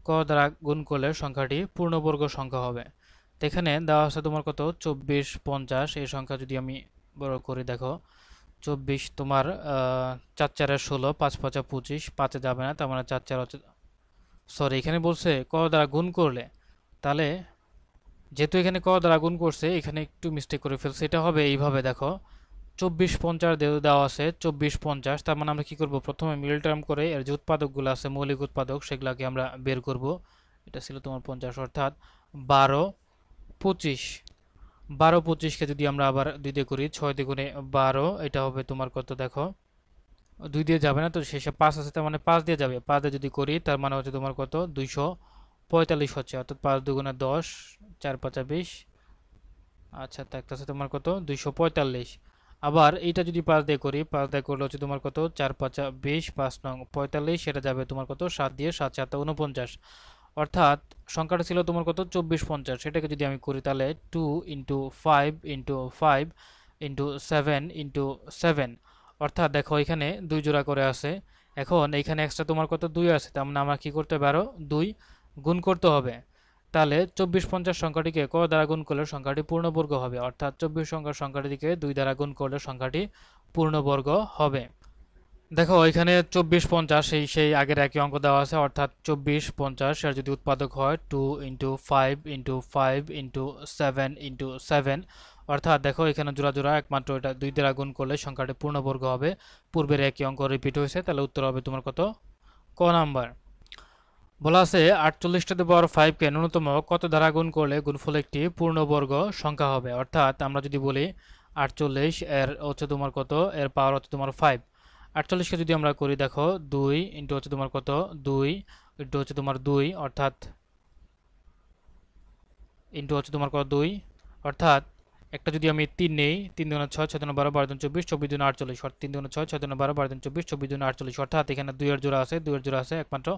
Speaker 1: ক দ্বারা গুণ করলে সংখ্যাটি পূর্ণবর্গ সংখ্যা হবে। তো এখানে দেওয়া আছে তোমার কত 2450, এই সংখ্যা যদি আমি বড় করি দেখো 24 তোমার 4 4 16, 5 5 25, 5 যাবে না, তার মানে 4 4 হচ্ছে, সরি এখানে বলছে ক দ্বারা গুণ করলে, তাহলে যেহেতু এখানে ক দ্বারা গুণ করছে এখানে একটু মিস্টেক করে ফেলছে, এটা হবে এইভাবে দেখো 2450 দেওয়া আছে 2450, তার মানে আমরা কি করব প্রথমে মিডল টার্ম করে এর যে উৎপাদকগুলো আছে মৌলিক উৎপাদক সেগুলোকে আমরা বের করব। এটা ছিল তোমার 50, অর্থাৎ 12 25, 12 25কে যদি আমরা আবার 2 দিয়ে করি 6 দ্বিগুণে 12, এটা হবে তোমার কত দেখো 2 দিয়ে যাবে না তো শেষে 5 আছে, তার মানে 5 দিয়ে যাবে, 5 দিয়ে যদি করি তার মানে হচ্ছে তোমার কত 245 হচ্ছে, অর্থাৎ 5 দুগুণে 10, 4 5 20, আচ্ছা, থাকতেছে তোমার কত 245। আবার এইটা যদি 5 দিয়ে করি, 5 দিয়ে করলে হচ্ছে তোমার কত 4 5 20, 5 নং 45, সেটা যাবে তোমার কত 7 দিয়ে, 7 7 49। অর্থাৎ সংখ্যাটা ছিল তোমার কত 2450। সেটাকে যদি আমি করি তাহলে 2 ইন্টু 5 ইন্টু 5 ইন্টু 7 ইন্টু 7। অর্থাৎ দেখো এখানে দুই জোড়া করে আছে। এখন এইখানে এক্সট্রা তোমার কত 2 আছে, তার মানে আমরা কি করতে পারো 2 গুণ করতে হবে। তাহলে 2450 সংখ্যাটিকে ক দ্বারা গুণ করলে সংখ্যাটি পূর্ণবর্গ হবে, অর্থাৎ 24 সংখ্যার সংখ্যাটিকে 2 দ্বারা গুণ করলে সংখ্যাটি পূর্ণবর্গ হবে। দেখো এখানে 2450 সেই আগের একই অঙ্ক দেওয়া আছে, অর্থাৎ 2450 এর যদি উৎপাদক হয় 2 ইন্টু 5 ইন্টু 5 ইন্টু 7 ইন্টু 7। অর্থাৎ দেখো এখানে জোড়া জোড়া, একমাত্র এটা 2 দ্বারা গুণ করলে সংখ্যাটি পূর্ণবর্গ হবে। পূর্বের একই অঙ্ক রিপিট হয়েছে, তাহলে উত্তর হবে তোমার কত ক নাম্বার। বলা আছে 48 কে ন্যূনতম কত দ্বারা গুণ করলে গুণফল একটি পূর্ণবর্গ সংখ্যা হবে। অর্থাৎ আমরা যদি বলি 48 এর হচ্ছে তোমার কত, এর পাওয়ার হচ্ছে তোমার 5। 48কে যদি আমরা করি দেখো 2 ইন্টু হচ্ছে তোমার কত 2 ইন্টু হচ্ছে তোমার 2, অর্থাৎ ইন্টু হচ্ছে তোমার কত 2। অর্থাৎ একটা যদি আমি 3 নেই, 3 দুগুণে 6, 6 দুগুণে 12, 12 দুগুণে 24, 24 দুগুণে 48, অর্থাৎ 3 দুগুণে 6, 6 দুগুণে 12, 12 দুগুণে 24, 24 দুগুণে 48। অর্থাৎ এখানে 2 এর জোড়া আছে, 2 এর জোড়া আছে, একমাত্র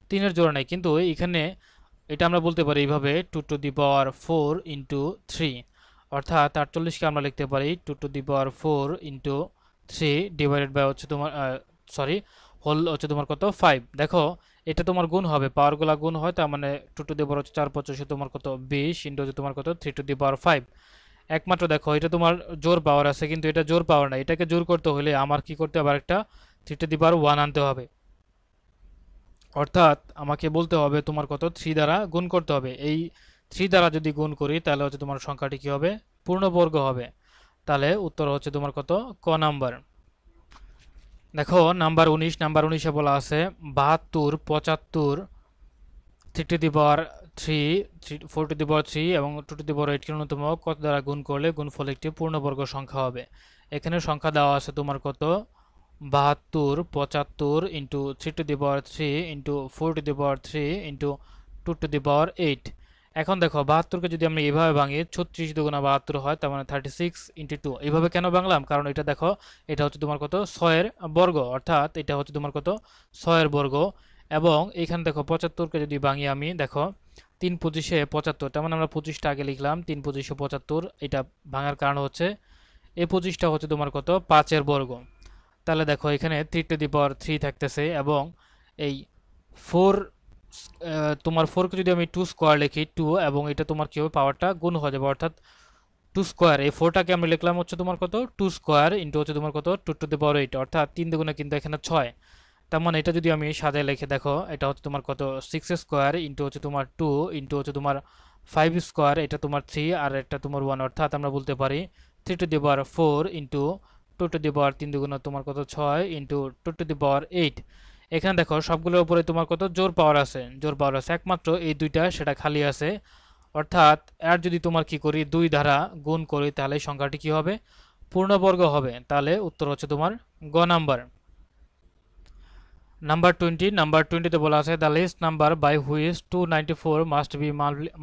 Speaker 1: 3 এর জোড়া নেই। কিন্তু এখানে এটা আমরা বলতে পারি এইভাবে 2 টু দি পাওয়ার 4 ইন্টু 3। অর্থাৎ 48কে আমরা লিখতে পারি 2 to the power 4 into 3 divided by হচ্ছে তোমার সরি হোল হচ্ছে তোমার কত 5। দেখো এটা তোমার গুণ হবে, পাওয়ারগুলা গুণ হয়, তার মানে 2 টু দি পাওয়ার হচ্ছে 4 5 তোমার কত 20 ইন্টু হচ্ছে তোমার কত 3 টু দি পাওয়ার 5। একমাত্র দেখো এটা তোমার জোর পাওয়ার আছে, কিন্তু এটা জোর পাওয়ার না। এটাকে জোর করতে হলে আমার কি করতে হবে, একটা 3 টু দি পাওয়ার 1 আনতে হবে। অর্থাৎ আমাকে বলতে হবে তোমার কত 3 দ্বারা গুণ করতে হবে। এই 3 দ্বারা যদি গুণ করি তাহলে হচ্ছে তোমার সংখ্যাটি কি হবে, পূর্ণবর্গ হবে। তাহলে উত্তর হচ্ছে তোমার কত ক নাম্বার। দেখো নাম্বার 19, নাম্বার 19-এ বলা আছে 72 75 3 to the power 3 4 to the power 3 এবং 2 টু দি পাওয়ার 8 কে ন্যূনতম কত দ্বারা গুণ করলে গুণফল একটি পূর্ণবর্গ সংখ্যা হবে। এখানে সংখ্যা দেওয়া আছে তোমার কত 72 75 into 3 to the power 3 into 4 to the power 3 into 2 to the power 8। এখন দেখো 72কে যদি আমরা এভাবে ভাঙি 36 দুগুণা 72 হয়, তার মানে 36 ইন্টু 2। এইভাবে কেন ভাঙলাম, কারণ এটা দেখো এটা হচ্ছে তোমার কত 6 এর বর্গ, অর্থাৎ এটা হচ্ছে তোমার কত 6 এর বর্গ। এবং এখানে দেখো 75কে যদি ভাঙি আমি, দেখো 3 25 75, তার মানে আমরা 25টা আগে লিখলাম 3 25 75। এটা ভাঙার কারণ হচ্ছে এই 25টা হচ্ছে তোমার কত 5 এর বর্গ। তাহলে দেখো এখানে 3 টু দি পাওয়ার 3 থাকতেছে, এবং এই 4 তোমার 4কে যদি আমি 2 স্কোয়ার লিখি 2, এবং এটা তোমার কি হবে পাওয়ারটা গুণ হয়ে যাবে, অর্থাৎ 2 স্কোয়ার। এই 4টাকে আমি লিখলাম হচ্ছে তোমার কত 2 স্কোয়ার ইন্টু হচ্ছে তোমার কত 2 টু দি পাওয়ার 8, অর্থাৎ 3 দুগুণে কিন্তু এখানে 6। তার মানে এটা যদি আমি সাজায় লিখে দেখো এটা হচ্ছে তোমার কত 6 স্কোয়ার ইন্টু হচ্ছে তোমার 2 ইন্টু হচ্ছে তোমার 5 স্কোয়ার, এটা তোমার 3 আর এটা তোমার 1। অর্থাৎ আমরা বলতে পারি 3 to the power 4 into 2 to the power 3 দুগুণ তোমার কত 6 ইন্টু 2 টু দি পাওয়ার 8। এখানে দেখো সবগুলোর উপরে তোমার কত জোর পাওয়ার আছে, জোর পাওয়ার আছে, একমাত্র এই দুইটা সেটা খালি আছে। অর্থাৎ এর যদি তোমার কি করি 2 দ্বারা গুণ করি তাহলে সংখ্যাটি কি হবে, পূর্ণবর্গ হবে। তাহলে উত্তর হচ্ছে তোমার গ নাম্বার। নাম্বার 20, নাম্বার 20-তে বলা আছে the list number by which 294 must be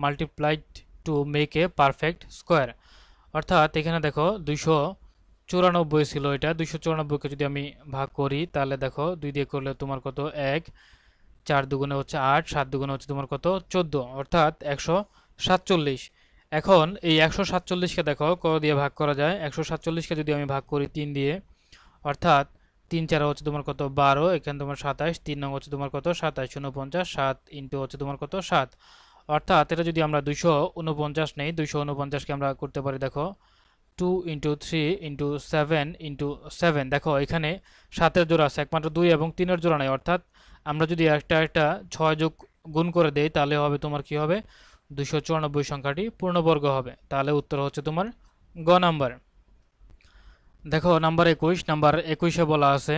Speaker 1: multiplied to make a perfect square. অর্থাৎ এখানে দেখো 294 ছিল, এটা 294কে যদি আমি ভাগ করি তাহলে দেখো 2 দিয়ে করলে তোমার কত 1, 4 দুগুণে হচ্ছে 8, 7 দুগুণে হচ্ছে তোমার কত 14, অর্থাৎ 147। এখন এই 147কে দেখো কত দিয়ে ভাগ করা যায়, 147কে যদি আমি ভাগ করি 3 দিয়ে, অর্থাৎ 3 4 হচ্ছে তোমার কত 12, এখানে তোমার 27, 3 নং হচ্ছে তোমার কত 27 49, 7 ইন্টু হচ্ছে তোমার কত 7। অর্থাৎ এটা যদি আমরা 249 নেই, 249কে আমরা করতে পারি দেখো 2 ইন্টু 3 ইন্টু 7 ইন্টু 7। দেখো এখানে 7-এর জোড়া আছে, একমাত্র 2 এবং 3-এর জোড়া নাই। অর্থাৎ আমরা যদি একটা 6 যোগ গুণ করে দেই তাহলে হবে তোমার কি হবে 294 সংখ্যাটি পূর্ণবর্গ হবে। তাহলে উত্তর হচ্ছে তোমার গ নাম্বার। দেখো নাম্বার 21, নাম্বার 21-এ বলা আছে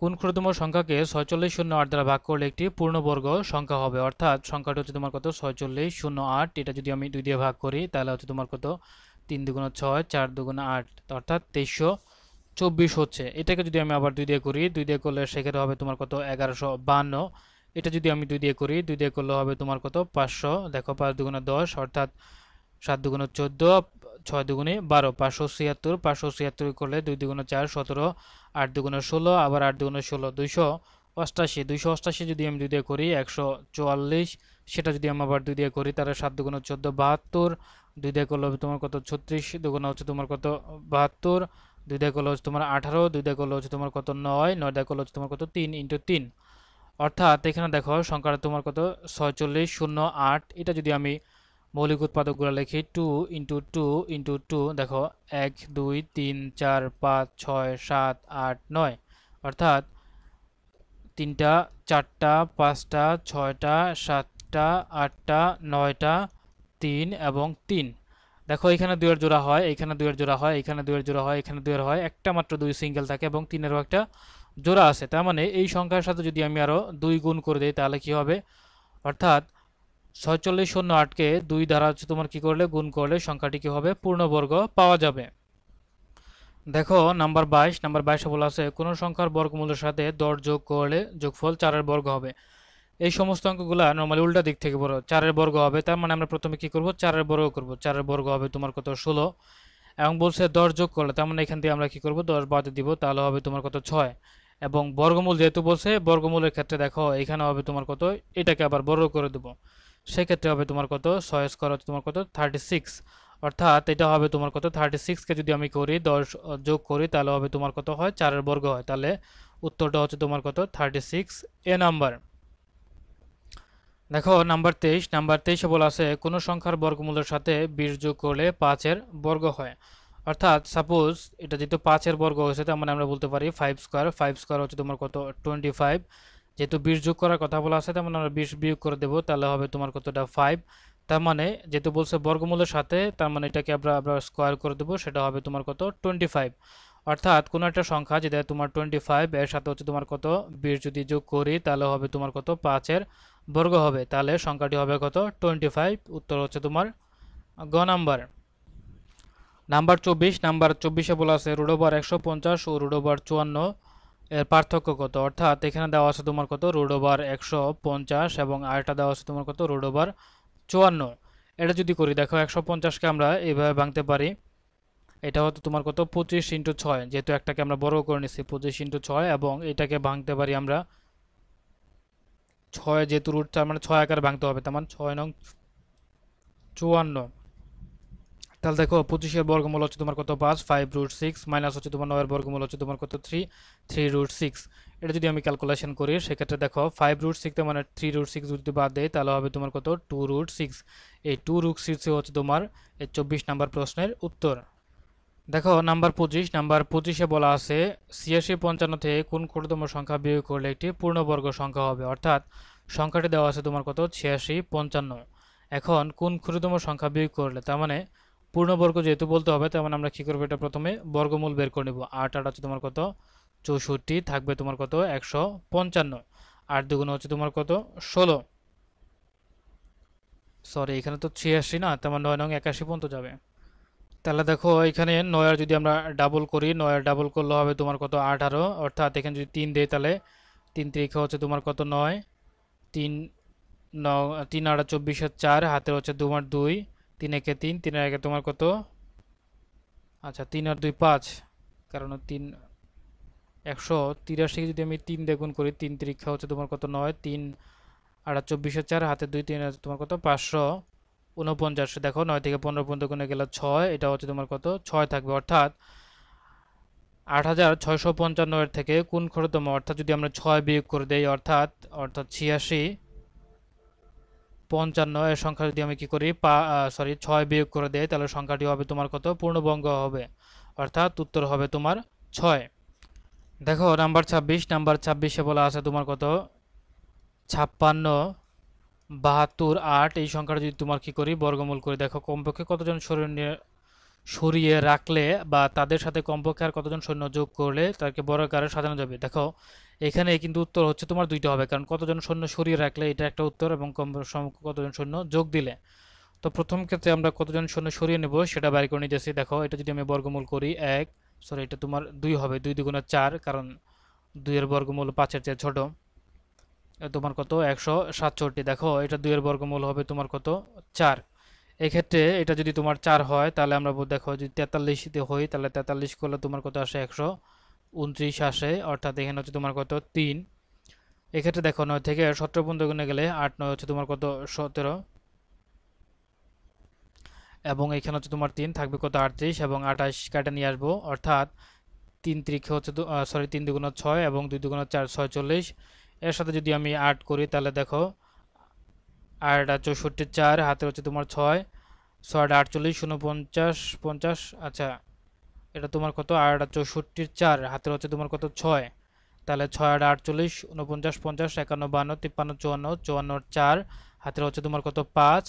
Speaker 1: কোন ক্ষুদ্রতম সংখ্যাকে 4608 দ্বারা ভাগ করলে একটি পূর্ণবর্গ সংখ্যা হবে। অর্থাৎ সংখ্যাটা হচ্ছে তোমার কত 4608, এটা যদি আমি 2 দিয়ে ভাগ করি তাহলে হচ্ছে তোমার কত 3 দুগুণে 6, 4 দুগুণে 8, অর্থাৎ 2324 হচ্ছে। এটাকে যদি আমি আবার 2 দিয়ে করি, 2 দিয়ে করলে সেক্ষেত্রে হবে তোমার কত 1152। এটা যদি আমি 2 দিয়ে করি, 2 দিয়ে করলে হবে তোমার কত 500। দেখো 5 দুগুণে 10, অর্থাৎ 7 দুগুণে 14, 6 দুগুণে 12, 576, 576 করলে 2 দুগুণে 4, 17, 8 দুগুণে 16, আবার 8 দুগুণে 16, 288, 288 যদি আমি 2 দিয়ে করি 144, সেটা যদি আমি আবার 2 দিয়ে করি তাহলে 7 দুগুণে 14, 72, 2 দিয়ে করলে হবে তোমার কত 36, দুগুণে হচ্ছে তোমার কত 72, 2 দিয়ে করলে হচ্ছে তোমার 18, 2 দিয়ে করলে হচ্ছে তোমার কত 9, 9 দিয়ে করলে হচ্ছে তোমার কত 3 ইন্টু 3। অর্থাৎ এখানে দেখো সংখ্যাটা তোমার কত 4608। এটা যদি আমি মৌলিক উৎপাদকগুলো লিখি 2 ইন্টু 2 ইন্টু 2, দেখো 1 2 3 4 5 6 7 8 9, অর্থাৎ 3টা 4টা 5টা 6টা 7টা 8টা 9টা 3 এবং 3। দেখো এখানে 2 এর জোড়া হয়, এখানে 2 এর জোড়া হয়, এখানে 2 এর জোড়া হয়, এখানে 2 এর হয়, একটা মাত্র 2 সিঙ্গেল থাকে এবং 3এরও একটা জোড়া আছে। তার মানে এই সংখ্যার সাথে যদি আমি আরো 2 গুণ করে দেই তাহলে কি হবে, অর্থাৎ 4608কে 2 দ্বারা হচ্ছে তোমার কি করলে গুণ করলে সংখ্যাটি কি হবে, পূর্ণবর্গ পাওয়া যাবে। দেখো নাম্বার 22, নাম্বার 22 বলা আছে কোন সংখ্যার বর্গমূলের সাথে 10 যোগ করলে যোগফল 4 এর বর্গ হবে। এই সমস্ত অঙ্কগুলা নরমালি উল্টা দিক থেকে বড়, 4 এর বর্গ হবে, তার মানে আমরা প্রথমে কি করব 4 এর বর্গ করব। 4 এর বর্গ হবে তোমার কত 16, এবং বলছে 10 যোগ করলে, তার মানে এখান থেকে আমরা কি করব 10 বাদ দিব, তাহলে হবে তোমার কত 6। এবং বর্গমূল যেহেতু বলছে, বর্গমূলের ক্ষেত্রে দেখো এখানে হবে তোমার কত, এটাকে আবার বর্গ করে দেব, সেক্ষেত্রে হবে তোমার কত 6 স্কয়ার হচ্ছে তোমার কত 36, অর্থাৎ এটা হবে তোমার কত 36কে যদি আমি করি 10 যোগ করি তাহলে হবে তোমার কত হয় 4 এর বর্গ হয়, তাহলে উত্তরটা হচ্ছে তোমার কত 36 এ নাম্বার। দেখো নাম্বার 23, নাম্বার 23 বলা আছে কোন সংখ্যার বর্গমূলের সাথে 20 যোগ করলে 5 এর বর্গ হয়। অর্থাৎ সাপোজ এটা যেহেতু 5 এর বর্গ হয়েছে, তার মানে আমরা বলতে পারি 5 স্কয়ার, 5 স্কয়ার হচ্ছে তোমার কত 25, যেহেতু 20 যোগ করার কথা বলা আছে তার মানে আমরা 20 বিয়োগ করে দেব, তাহলে হবে তোমার কতটা 5। তার মানে যেহেতু বলছে বর্গমূলের সাথে, তার মানে এটাকে আমরা স্কয়ার করে দেব, সেটা হবে তোমার কত 25। অর্থাৎ কোন একটা সংখ্যা যেটা তোমার 25 এর সাথে হচ্ছে তোমার কত 20 যদি যোগ করি তাহলে হবে তোমার কত 5 এর বর্গ হবে, তাহলে সংখ্যাটি হবে কত 25। উত্তর হচ্ছে তোমার গ নাম্বার। নাম্বার 24, নাম্বার 24 বলা আছে রুট ওভার 150 ও রুট ওভার 54 এর পার্থক্য কত। অর্থাৎ এখানে দেওয়া আছে তোমার কত রুট ওভার 150 এবং আরেকটা দেওয়া আছে তোমার কত রুট ওভার 54। এটা যদি করি দেখো 150কে আমরা এইভাবে ভাঙতে পারি, এটা হতো তোমার কত 25 ইন্টু 6, যেহেতু একটাকে আমরা বড় করে নিচ্ছি 25 ইন্টু 6, এবং এটাকে ভাঙতে পারি আমরা 6, যেহেতু রুট 4 মানে 6 আকারে ভাঙতে হবে, তার মানে 6 নং 54। তাহলে দেখো 25 এর বর্গমূল হচ্ছে তোমার কত 5, 5 রুট 6 মাইনাস হচ্ছে তোমার 9 এর বর্গমূল হচ্ছে তোমার কত 3, 3 রুট 6। এটা যদি আমি ক্যালকুলেশন করি সেক্ষেত্রে দেখো 5 রুট 6 মানে 3 রুট 6 যদি বাদ দেয় তাহলে হবে তোমার কত 2 রুট 6। এই 2 রুট 6 হচ্ছে তোমার এই 24 নাম্বার প্রশ্নের উত্তর। দেখো নাম্বার 25, নাম্বার 25 বলা আছে 86 55 থেকে কোন ক্ষুদ্রতম সংখ্যা বিয়োগ করলে একটি পূর্ণবর্গ সংখ্যা হবে। অর্থাৎ সংখ্যাটি দেওয়া আছে তোমার কত 86 55। এখন কোন ক্ষুদ্রতম সংখ্যা বিয়োগ করলে, তার মানে পূর্ণবর্গ যেহেতু বলতে হবে, তার মানে আমরা কি করবো, এটা প্রথমে বর্গমূল বের করে নেব। 8 8 হচ্ছে তোমার কত 64, থাকবে তোমার কত 155, 8 দুগুণ হচ্ছে তোমার কত 16, সরি এখানে তো 86 না, তার মানে 9 নং 81 পর্যন্ত যাবে। তাহলে দেখো এখানে 9 যদি আমরা ডাবল করি, 9 ডাবল করলে হবে তোমার কত 18, অর্থাৎ এখানে যদি 3 দেই তাহলে 3 3 হচ্ছে তোমার কত 9, 3 9 3 8 24 4, হাতে হচ্ছে তোমার 2, 3 একে 3, 3 একে তোমার কত, আচ্ছা 3 আর 2 5, কারণ 3 183 যদি আমি 3 দিয়ে গুণ করি, 3 3 হচ্ছে তোমার কত 9, 3 8 24 4, হাতে 2, 3 হচ্ছে তোমার কত 549। দেখো 9 থেকে 15 পর্যন্ত গুণে গেলে 6, এটা হচ্ছে তোমার কত 6 থাকবে। অর্থাৎ 8655 এর থেকে কোন ক্ষুদ্রতম, অর্থাৎ যদি আমরা 6 বিয়োগ করে দেই, অর্থাৎ 86 55 এর সংখ্যা যদি আমি কি করি 6 বিয়োগ করে দেই তাহলে সংখ্যাটি হবে তোমার কত পূর্ণবর্গ হবে, অর্থাৎ উত্তর হবে তোমার 6। দেখো নাম্বার 26, নাম্বার 26 বলা আছে তোমার কত 56 72 8, এই সংখ্যাটা যদি তোমার কি করি বর্গমূল করি, দেখো কমপক্ষে কতজন সরিয়ে রাখলে বা তাদের সাথে কমপক্ষে আর কতজন সৈন্য যোগ করলে তাকে বর্গাকারে সাজানো যাবে। দেখো এখানে কিন্তু উত্তর হচ্ছে তোমার দুইটা হবে, কারণ কতজন সৈন্য সরিয়ে রাখলে এটা একটা উত্তর, এবং কতজন সৈন্য যোগ দিলে। তো প্রথম ক্ষেত্রে আমরা কতজন সৈন্য সরিয়ে নেব সেটা বাইর করে নিতেছি। দেখো এটা যদি আমি বর্গমূল করি এটা তোমার 2 হবে, 2 দুগুণে 4, কারণ 2 এর বর্গমূল 5 এর চেয়ে ছোট, তোমার কত 167। দেখো এটা 2 এর বর্গমূল হবে তোমার কত 4, এক্ষেত্রে এটা যদি তোমার 4 হয় তাহলে আমরা দেখো যদি 43 তে হই তাহলে 43 করলে তোমার কত আসে 129 আসে, অর্থাৎ এখানে হচ্ছে তোমার কত 3। এক্ষেত্রে দেখো 9 থেকে 17 পর্যন্ত গুণে গেলে 8 9 হচ্ছে তোমার কত 17, এবং এখানে হচ্ছে তোমার 3 থাকবে কত 38 এবং 28 কাটা নিয়ে আসবো, অর্থাৎ 3 ত্রিকে হচ্ছে 3 দুগুণ 6 এবং 2 দুগুণ 4 46। এর সাথে যদি আমি 8 করি তাহলে দেখো 8 আর 64 4 হাতে হচ্ছে তোমার 6 6 48 49 50, আচ্ছা এটা তোমার কত 8 আর 64 4 হাতের হচ্ছে তোমার কত 6, তাহলে 6 আর 48 49 50 51 52 53 54 54 4 হাতের হচ্ছে তোমার কত 5,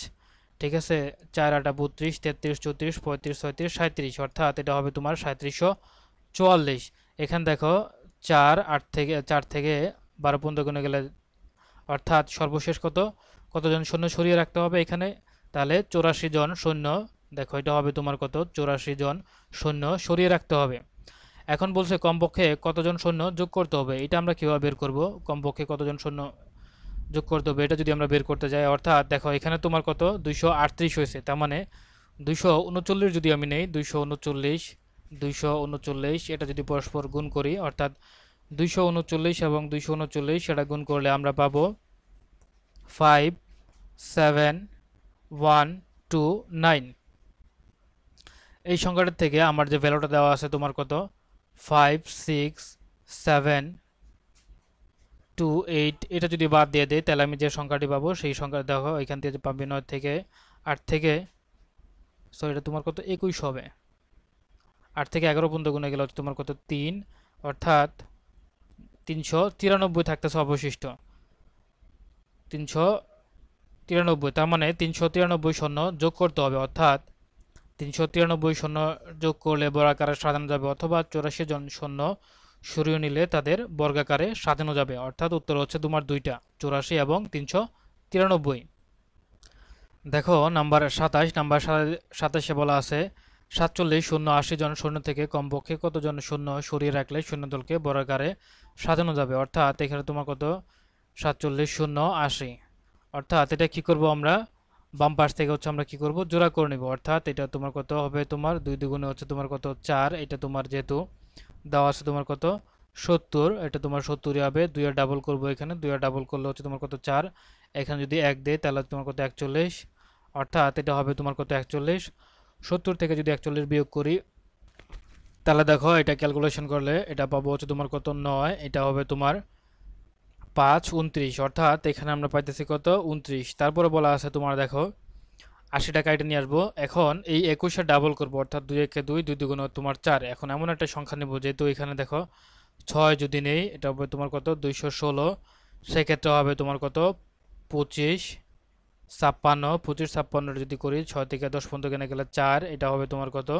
Speaker 1: ঠিক আছে। 4 8 32 33 34 35 36 37, অর্থাৎ এটা হবে তোমার 3744। এখানে দেখো 4 থেকে 12 পর্যন্ত গুণে গেলে অর্থাৎ সর্বশেষ কতজন সৈন্য সরিয়ে রাখতে হবে এখানে, তাহলে 84 জন সৈন্য। দেখো এটা হবে তোমার কত 84 জন সৈন্য সরিয়ে রাখতে হবে। এখন বলছে কমপক্ষে কতজন সৈন্য যোগ করতে হবে, এটা আমরা কিভাবে বের করব? কমপক্ষে কতজন সৈন্য যোগ করতে হবে এটা যদি আমরা বের করতে যাই, অর্থাৎ দেখো এখানে তোমার কত 238 হয়েছে, তার মানে 239 যদি আমি নেই 239 এটা যদি পরস্পর গুণ করি, অর্থাৎ 239 এবং 239 সেটা গুণ করলে আমরা পাবো 57129। এই সংখ্যাটার থেকে আমার যে ভ্যালুটা দেওয়া আছে তোমার কত 56728, এটা যদি বাদ দিয়ে দেয় তাহলে আমি যে সংখ্যাটি পাবো সেই সংখ্যা দেখো এখান থেকে পাবে 9 থেকে 8 থেকে এটা তোমার কত 21 হবে। 8 থেকে 11 পর্যন্ত গুণে গেলে হচ্ছে তোমার কত 3, অর্থাৎ 393 থাকতেছে অবশিষ্ট 393, তার মানে 393 সৈন্য যোগ করতে হবে, অর্থাৎ 393 সৈন্য যোগ করলে বর্গাকারে সাজানো যাবে, অথবা 84 জন সৈন্য সরিয়ে নিলে তাদের বর্গাকারে সাজানো যাবে, অর্থাৎ উত্তর হচ্ছে তোমার দুইটা 84 এবং 393। দেখো নাম্বার 27, নাম্বার 27-এ বলা আছে 47 শূন্য 80 জন সৈন্য থেকে কমপক্ষে কতজন সৈন্য সরিয়ে রাখলে সৈন্যদলকে বর্গাকারে সাজানো যাবে, অর্থাৎ এখানে তোমার কত 47 শূন্য 80, অর্থাৎ এটা কি করব আমরা বাম পাশ থেকে হচ্ছে আমরা কি করব জোড়া করে নিব, অর্থাৎ এটা তোমার কত হবে তোমার 2 দুগুণে হচ্ছে তোমার কত 4, এটা তোমার যেহেতু দেওয়া আছে তোমার কত 70, এটা তোমার 70ই হবে, 2 এর ডাবল করব, এখানে 2 এর ডাবল করলে হচ্ছে তোমার কত 4, এখানে যদি 1 দেয় তাহলে তোমার কত 41, অর্থাৎ এটা হবে তোমার কত 41। 70 থেকে যদি 41 বিয়োগ করি তাহলে দেখো এটা ক্যালকুলেশন করলে এটা পাবো হচ্ছে তোমার কত 9, এটা হবে তোমার 5 29, অর্থাৎ এখানে আমরা পাইতেছি কত 29। তারপরে বলা আছে তোমার দেখো 80 টাকা এটা নিয়ে আসবো, এখন এই 21 ডাবল করবো, অর্থাৎ 2 একে 2 2 দুগুণ তোমার 4, এখন এমন একটা সংখ্যা নেব যেহেতু এখানে দেখো 6 যদি নেই এটা হবে তোমার কত 216, সেক্ষেত্রে হবে তোমার কত 25 56, 25 56 যদি করি 6 থেকে 10 পর্যন্ত কেনে গেলে 4, এটা হবে তোমার কত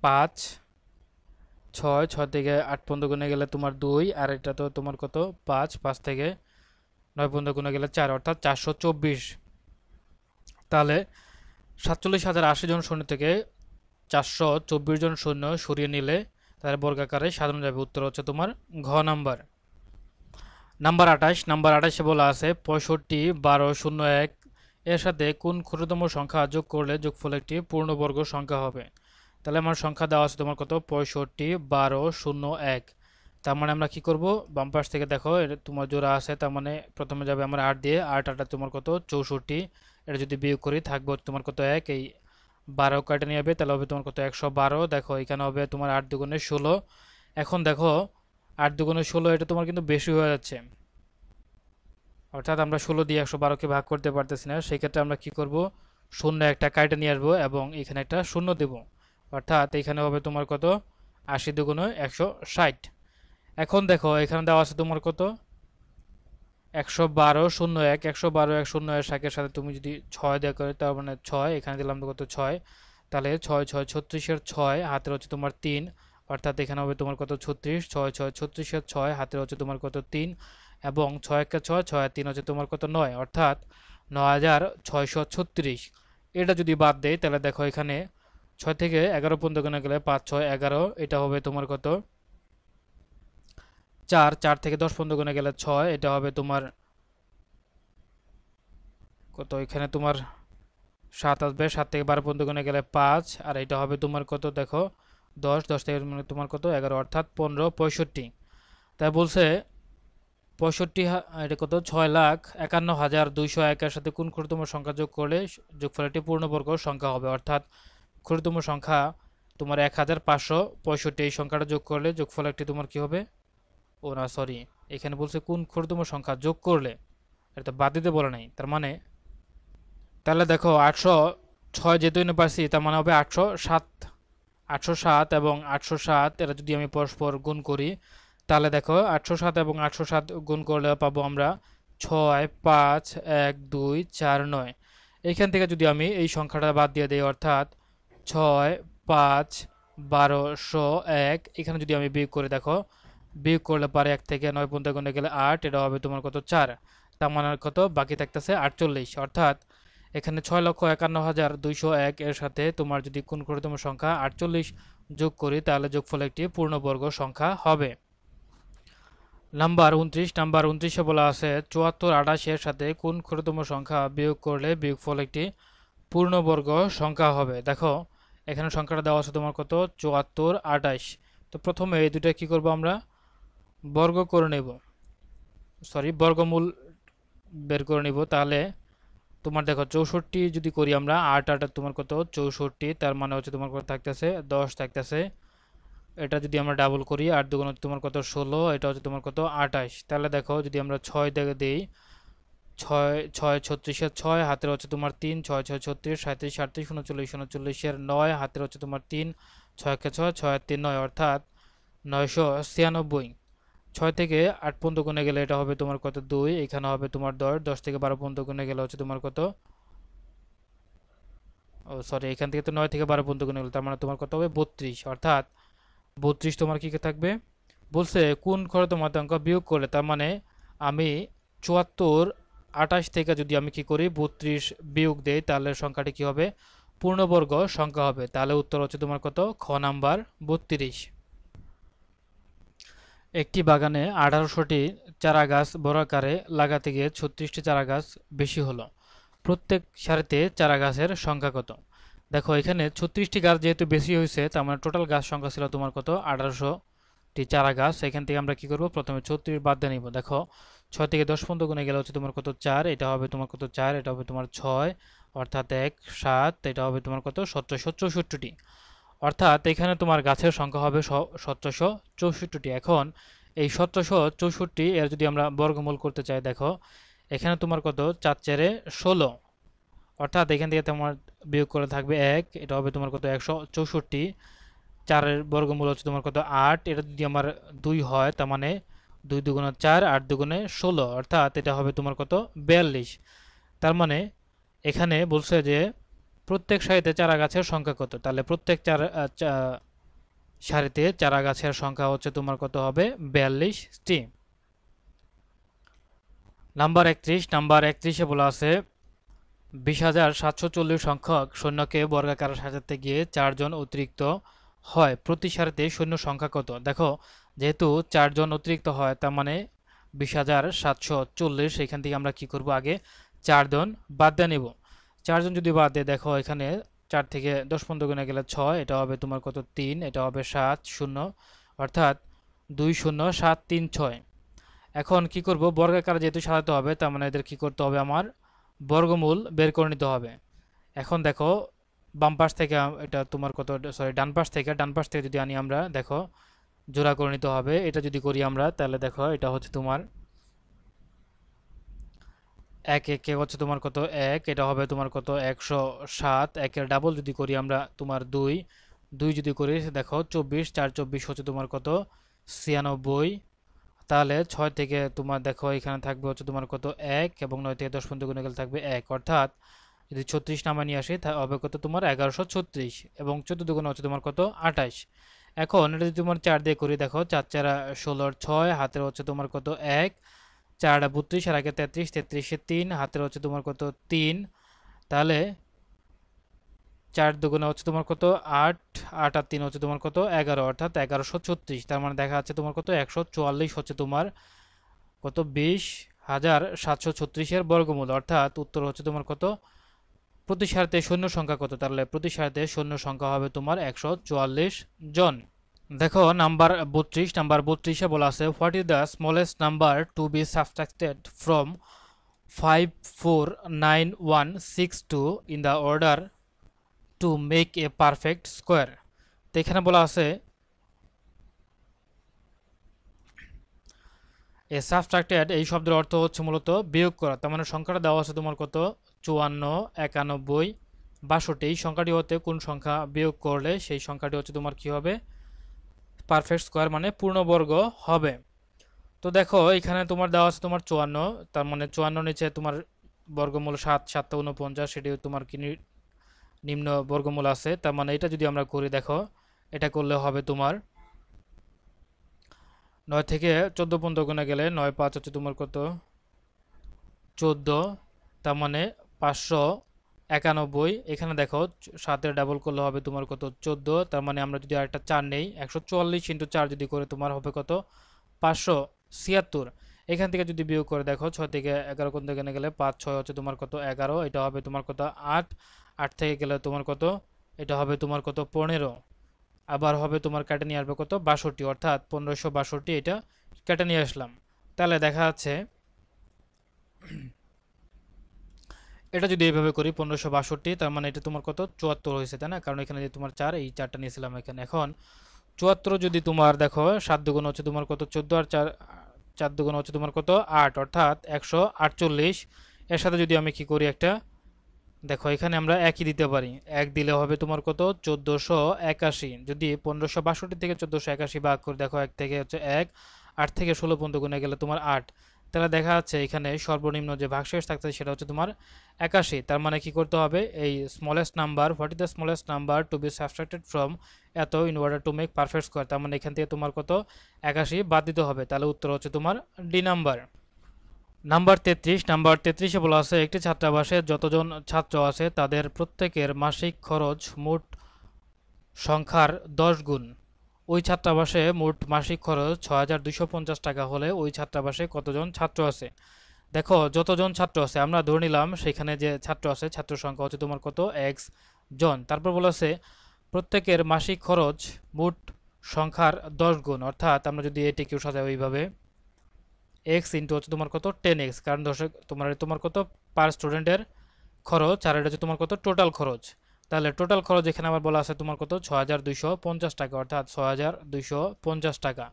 Speaker 1: 5 6 6 থেকে 8 পর্যন্ত গুণে গেলে তোমার 2, আর এটা তো তোমার কত 5 5 থেকে 9 পর্যন্ত গুণে গেলে 4, অর্থাৎ 424। তাহলে 47,080 জন সৈন্য থেকে 424 জন সৈন্য সরিয়ে নিলে তাদের বর্গাকারে সাজানো যাবে, উত্তর হচ্ছে তোমার ঘ নাম্বার। নাম্বার 28, নাম্বার 28-এ বলা আছে 65 12 01 এর সাথে কোন ক্ষুদ্রতম সংখ্যা যোগ করলে যোগফল একটি পূর্ণবর্গ সংখ্যা হবে। তাহলে আমার সংখ্যা দেওয়া আছে তোমার কত 65 12 01, তার মানে আমরা কি করব বাম পাশ থেকে দেখো এটা তোমার জোড়া আছে, তার মানে প্রথমে যাবে আমার 8 দিয়ে, 8 8 তোমার কত 64, এটা যদি বিয়োগ করি থাকবে তোমার কত 1, এই 12 কাটা নিয়ে যাবে তাহলে হবে তোমার কত 112, দেখো এখানে হবে তোমার 8 দুগুণে 16, এখন দেখো 8 দুগুণে 16 এটা তোমার কিন্তু বেশি হয়ে যাচ্ছে, অর্থাৎ আমরা 16 দিয়ে 112কে ভাগ করতে পারতেছি না, সেই ক্ষেত্রে আমরা কি করব শূন্য একটা কাটা নিয়ে আসবো এবং এখানে একটা শূন্য দেব, অর্থাৎ এখানে হবে তোমার কত 80 দুগুণে 160। এখন দেখো এখানে দেওয়া আছে তোমার কত 112 01, 112 101 শাকের সাথে তুমি যদি 6 দেওয়া করে তার মানে 6, এখানে দিলাম কত 6, তাহলে 6 6 36-এর 6 হাতের হচ্ছে তোমার 3, অর্থাৎ এখানে হবে তোমার কত 36, 6 6 36-এর 6 হাতের হচ্ছে তোমার কত 3, এবং 6 1 6 6 3 হচ্ছে তোমার কত 9, অর্থাৎ 9636। এটা যদি বাদ দেয় তাহলে দেখো এখানে 6 থেকে 11 পর্যন্ত গুণে গেলে 5 6 11, এটা হবে তোমার কত 4 4 থেকে 10 পর্যন্ত গুণে গেলে 6, এটা হবে তোমার কত এখানে তোমার 7 আসবে, 7 থেকে 12 পর্যন্ত গুণে গেলে 5, আর এটা হবে তোমার কত দেখো 10, 10 থেকে মানে তোমার কত 11, অর্থাৎ 15, 65। তাই বলছে 65 এটা কত 6,51,201 এর সাথে কোন ক্ষুদ্রতম সংখ্যা যোগ করলে যোগফলটি পূর্ণবর্গ সংখ্যা হবে, অর্থাৎ ক্ষুদ্রতম সংখ্যা তোমার 1565, এই সংখ্যাটা যোগ করলে যোগফল একটি তোমার কি হবে, ও না সরি, এখানে বলছে কোন ক্ষুদ্রতম সংখ্যা যোগ করলে, এটা বাদ দিতে বলে নাই। তার মানে তাহলে দেখো 806 যেহেতু এনে পারছি, তার মানে হবে 807, 807 এবং 807 এটা যদি আমি পরস্পর গুণ করি, তাহলে দেখো 807 এবং 807 গুণ করলে পাবো আমরা 6, 5, 1, 2, 4, 9। এইখান থেকে যদি আমি এই সংখ্যাটা বাদ দিয়ে দিই, অর্থাৎ 6, 5, 12, 101, এখানে যদি আমি বিয়োগ করে দেখো, বিয়োগ করলে পারে 1 থেকে 9 পর্যন্ত গুণে গেলে 8, এটা হবে তোমার কত 4, তার মানে কত বাকি থাকতেছে 48, অর্থাৎ এখানে 6,51,201 এর সাথে তোমার যদি কোন ক্ষুদ্রতম সংখ্যা 48 যোগ করি, তাহলে যোগফল একটি পূর্ণবর্গ সংখ্যা হবে। নাম্বার 29 এ বলা আছে 74, 28 এর সাথে কোন ক্ষুদ্রতম সংখ্যা বিয়োগ করলে বিয়োগফল একটি পূর্ণবর্গ সংখ্যা হবে। দেখো এখানে সংখ্যাটা দেওয়া আছে তোমার কত 74, 28। তো প্রথমে এই দুটো কি করব, আমরা বর্গ করে নেব, সরি বর্গমূল বের করে নিব। তাহলে তোমার দেখো 64 যদি করি আমরা, 8 8 তোমার কত 64, তার মানে হচ্ছে তোমার কত থাকতেছে 10 থাকতেছে। এটা যদি আমরা ডাবল করি 8 দুগুণ হচ্ছে তোমার কত 16, এটা হচ্ছে তোমার কত 28। তাহলে দেখো যদি আমরা 6 দেখে দিই, 6 6 36 6 হাতের হচ্ছে তোমার 3, 6 6 36, 37 38, 39 39 9 হাতের হচ্ছে তোমার 3, 6 কে 6 6 3 9, অর্থাৎ 996। 6 থেকে 8 পর্যন্ত গুণে গেলে এটা হবে তোমার কত 2, এখানে হবে তোমার 10, 10 থেকে 12 পর্যন্ত গুণে গেলে হচ্ছে তোমার কত, ও সরি এখান থেকে তো 9 থেকে 12 পর্যন্ত গুণে গেলে তার মানে তোমার কত হবে 32, অর্থাৎ 32 তোমার কি থাকবে। বলছে কোন ক্ষুদ্রতম অঙ্ক বিয়োগ করলে, তার মানে আমি 74, 28 থেকে যদি আমি কি করি 32 বিয়োগ দেই, তাহলে সংখ্যাটি কি হবে পূর্ণবর্গ সংখ্যা হবে। তাহলে উত্তর হচ্ছে তোমার কত খ নাম্বার 32। একটি বাগানে 1800টি চারা গাছ বড় আকারে লাগাতে গিয়ে 36টি চারা গাছ বেশি হলো, প্রত্যেক সারিতে চারা গাছের সংখ্যা কত। দেখো এখানে 36টি গাছ যেহেতু বেশি হয়েছে, তার মানে টোটাল গাছ সংখ্যা ছিল তোমার কত 1800টি চারা গাছ। এখান থেকে আমরা কি করব, প্রথমে 36 বাদ দিয়ে নিব। দেখো 6 থেকে 10 পর্যন্ত গুণে গেলে হচ্ছে তোমার কত 4, এটা হবে তোমার কত 4, এটা হবে তোমার 6, অর্থাৎ 1 7, এটা হবে তোমার কত 1764টি, অর্থাৎ এখানে তোমার গাছের সংখ্যা হবে 1764টি। এখন এই 1764 এর যদি আমরা বর্গমূল করতে চাই, দেখো এখানে তোমার কত 4 4 16, অর্থাৎ এখান থেকে তোমার বিয়োগ করে থাকবে 1, এটা হবে তোমার কত 164। 4 এর বর্গমূল হচ্ছে তোমার কত 8, এটা যদি আমার 2 হয়, তার মানে 2 দুগুণে 4, 8 দুগুণে 16, অর্থাৎ এটা হবে তোমার কত 42। তার মানে এখানে বলছে যে প্রত্যেক সারিতে চারা গাছের সংখ্যা কত, তাহলে প্রত্যেক সারিতে চারা গাছের সংখ্যা হচ্ছে তোমার কত হবে 42টি। নাম্বার 31 বলা আছে 20,740 সংখ্যক সৈন্যকে বর্গাকার সাজাতে গিয়ে 4 জন অতিরিক্ত হয়, প্রতি সারিতে সৈন্য সংখ্যা কত। দেখো যেহেতু 4 জন অতিরিক্ত হয়, তার মানে 20,740, এখান থেকে আমরা কি করব, আগে 4 জন বাদ দিয়ে নেব। 4 জন যদি বাদ দিয়ে, দেখো এখানে 4 থেকে 10 পর্যন্ত গুণে গেলে 6, এটা হবে তোমার কত 3, এটা হবে 7 0, অর্থাৎ 2 0 7 3 6। এখন কি করব, বর্গাকার যেহেতু সাজাতে হবে, তার মানে এদের কি করতে হবে, আমার বর্গমূল বের করে নিতে হবে। এখন দেখো বাম পাশ থেকে এটা তোমার কত, সরি ডান পাশ থেকে যদি আনি আমরা, দেখো জোড়া করে নিতে হবে। এটা যদি করি আমরা, তাহলে দেখো এটা হচ্ছে তোমার 1 1 হচ্ছে তোমার কত 1, এটা হবে তোমার কত 107। 1 এর ডাবল যদি করি আমরা তোমার 2, 2 যদি করি দেখো 24, 4 24 হচ্ছে তোমার কত 96। তাহলে 6 থেকে তোমার দেখো এখানে থাকবে হচ্ছে তোমার কত 1, এবং 9 থেকে 10 পর্যন্ত গুণে গেলে থাকবে 1, অর্থাৎ যদি 36 নামা নিয়ে আসি হবে কত তোমার 1136, এবং 14 দুগুণে হচ্ছে তোমার কত 28। এখন এটা যদি তোমার 4 দিয়ে করি, দেখো 4 4 16, 6 হাতের হচ্ছে তোমার কত 1, 4 32, আর আগে 33, 33 3 হাতের হচ্ছে তোমার কত 3, তাহলে 4 দুগুণে হচ্ছে তোমার কত 8, 8 আর 3 হচ্ছে তোমার কত 11, অর্থাৎ 1136। তার মানে দেখা যাচ্ছে তোমার কত 144 হচ্ছে তোমার কত 20,736 এর বর্গমূল, অর্থাৎ উত্তর হচ্ছে তোমার কত প্রতি সারিতে সৈন্য সংখ্যা কত, তাহলে প্রতি সারিতে সৈন্য সংখ্যা হবে তোমার 144 জন। দেখো নাম্বার 32 বলা আছে what is the smallest number to be subtracted from 549,162 in the order to make a perfect square. তো এখানে বলা আছে এ সাবট্রাক্টেড এই শব্দের অর্থ হচ্ছে মূলত বিয়োগ করা। তার মানে সংখ্যাটা দেওয়া আছে তোমার কত 54, 91, 62। এই সংখ্যাটি হতে কোন সংখ্যা বিয়োগ করলে সেই সংখ্যাটি হচ্ছে তোমার কি হবে পারফেক্ট স্কোয়ার মানে পূর্ণবর্গ হবে। তো দেখো এখানে তোমার দেওয়া আছে তোমার 54, তার মানে 54 নিচে তোমার বর্গমূল 7, 7 × 49, সেটি তোমার কি নিম্ন বর্গমূল আছে। তার মানে এটা যদি আমরা করি, দেখো এটা করলে হবে তোমার 9 থেকে 14 পর্যন্ত গুণে গেলে 9 5 হচ্ছে তোমার কত 14, তার মানে 591। এখানে দেখো 7 ডাবল করলে হবে তোমার কত 14, তার মানে আমরা যদি আরেকটা 4 নেই 144 × 4 যদি করে তোমার হবে কত 576। এখান থেকে যদি বিয়োগ করে দেখো 6 থেকে 11 কোণ থেকে গেলে 5 6 হচ্ছে তোমার কত 11, এটা হবে তোমার কত 8, 8 থেকে গেলে তোমার কত এটা হবে তোমার কত 15, আবার হবে তোমার কেটে নিয়ে আসবে কত 62, অর্থাৎ 1562 এটা কেটে নিয়ে আসলাম। তাহলে দেখা যাচ্ছে এটা যদি এইভাবে করি 1562, তার মানে এটা তোমার কত 74 হয়েছে, তাই না? কারণ এখানে যে তোমার 4 এই 4টা নিয়েছিলাম এখানে। এখন 74 যদি তোমার দেখো 7 দুগুণ হচ্ছে তোমার কত 14, আর 4 দুগুণ হচ্ছে তোমার কত 8, অর্থাৎ 148। এর সাথে যদি আমি কি করি একটা দেখো এখানে আমরা একই দিতে পারি, এক দিলে হবে তোমার কত 1481। যদি 1562 থেকে 1481 ভাগ করে দেখো এক থেকে হচ্ছে 1, 8 থেকে 16 পর্যন্ত গুণে গেলে তোমার 8, তাহলে দেখা যাচ্ছে এখানে সর্বনিম্ন যে ভাগশেষ থাকছে সেটা হচ্ছে তোমার 81। তার মানে কি করতে হবে এই smallest number what is the smallest number to be subtracted from এত in order to make perfect square. তার মানে এখান থেকে তোমার কত 81 বাদ দিতে হবে, তাহলে উত্তর হচ্ছে তোমার ডি নাম্বার। নাম্বার 33 বলা আছে একটি ছাত্রাবাসে যতজন ছাত্র আছে তাদের প্রত্যেকের মাসিক খরচ মোট সংখ্যার 10 গুণ। ওই ছাত্রাবাসে মোট মাসিক খরচ 6250 টাকা হলে ওই ছাত্রাবাসে কতজন ছাত্র আছে। দেখো যতজন ছাত্র আছে আমরা ধরে নিলাম সেখানে যে ছাত্র আছে ছাত্র সংখ্যা হচ্ছে তোমার কত এক্স জন। তারপর বলা আছে প্রত্যেকের মাসিক খরচ মোট সংখ্যার 10 গুণ, অর্থাৎ আমরা যদি এটিকেও সাজাই ওইভাবে এক্স ইন্টু হচ্ছে তোমার কত 10x, কারণ দর্শক তোমার কত পার স্টুডেন্টের খরচ আর এটা হচ্ছে তোমার কত টোটাল খরচ। তাহলে টোটাল খরচ এখানে আবার বলা আছে তোমার কত 6250 টাকা, অর্থাৎ 6250 টাকা।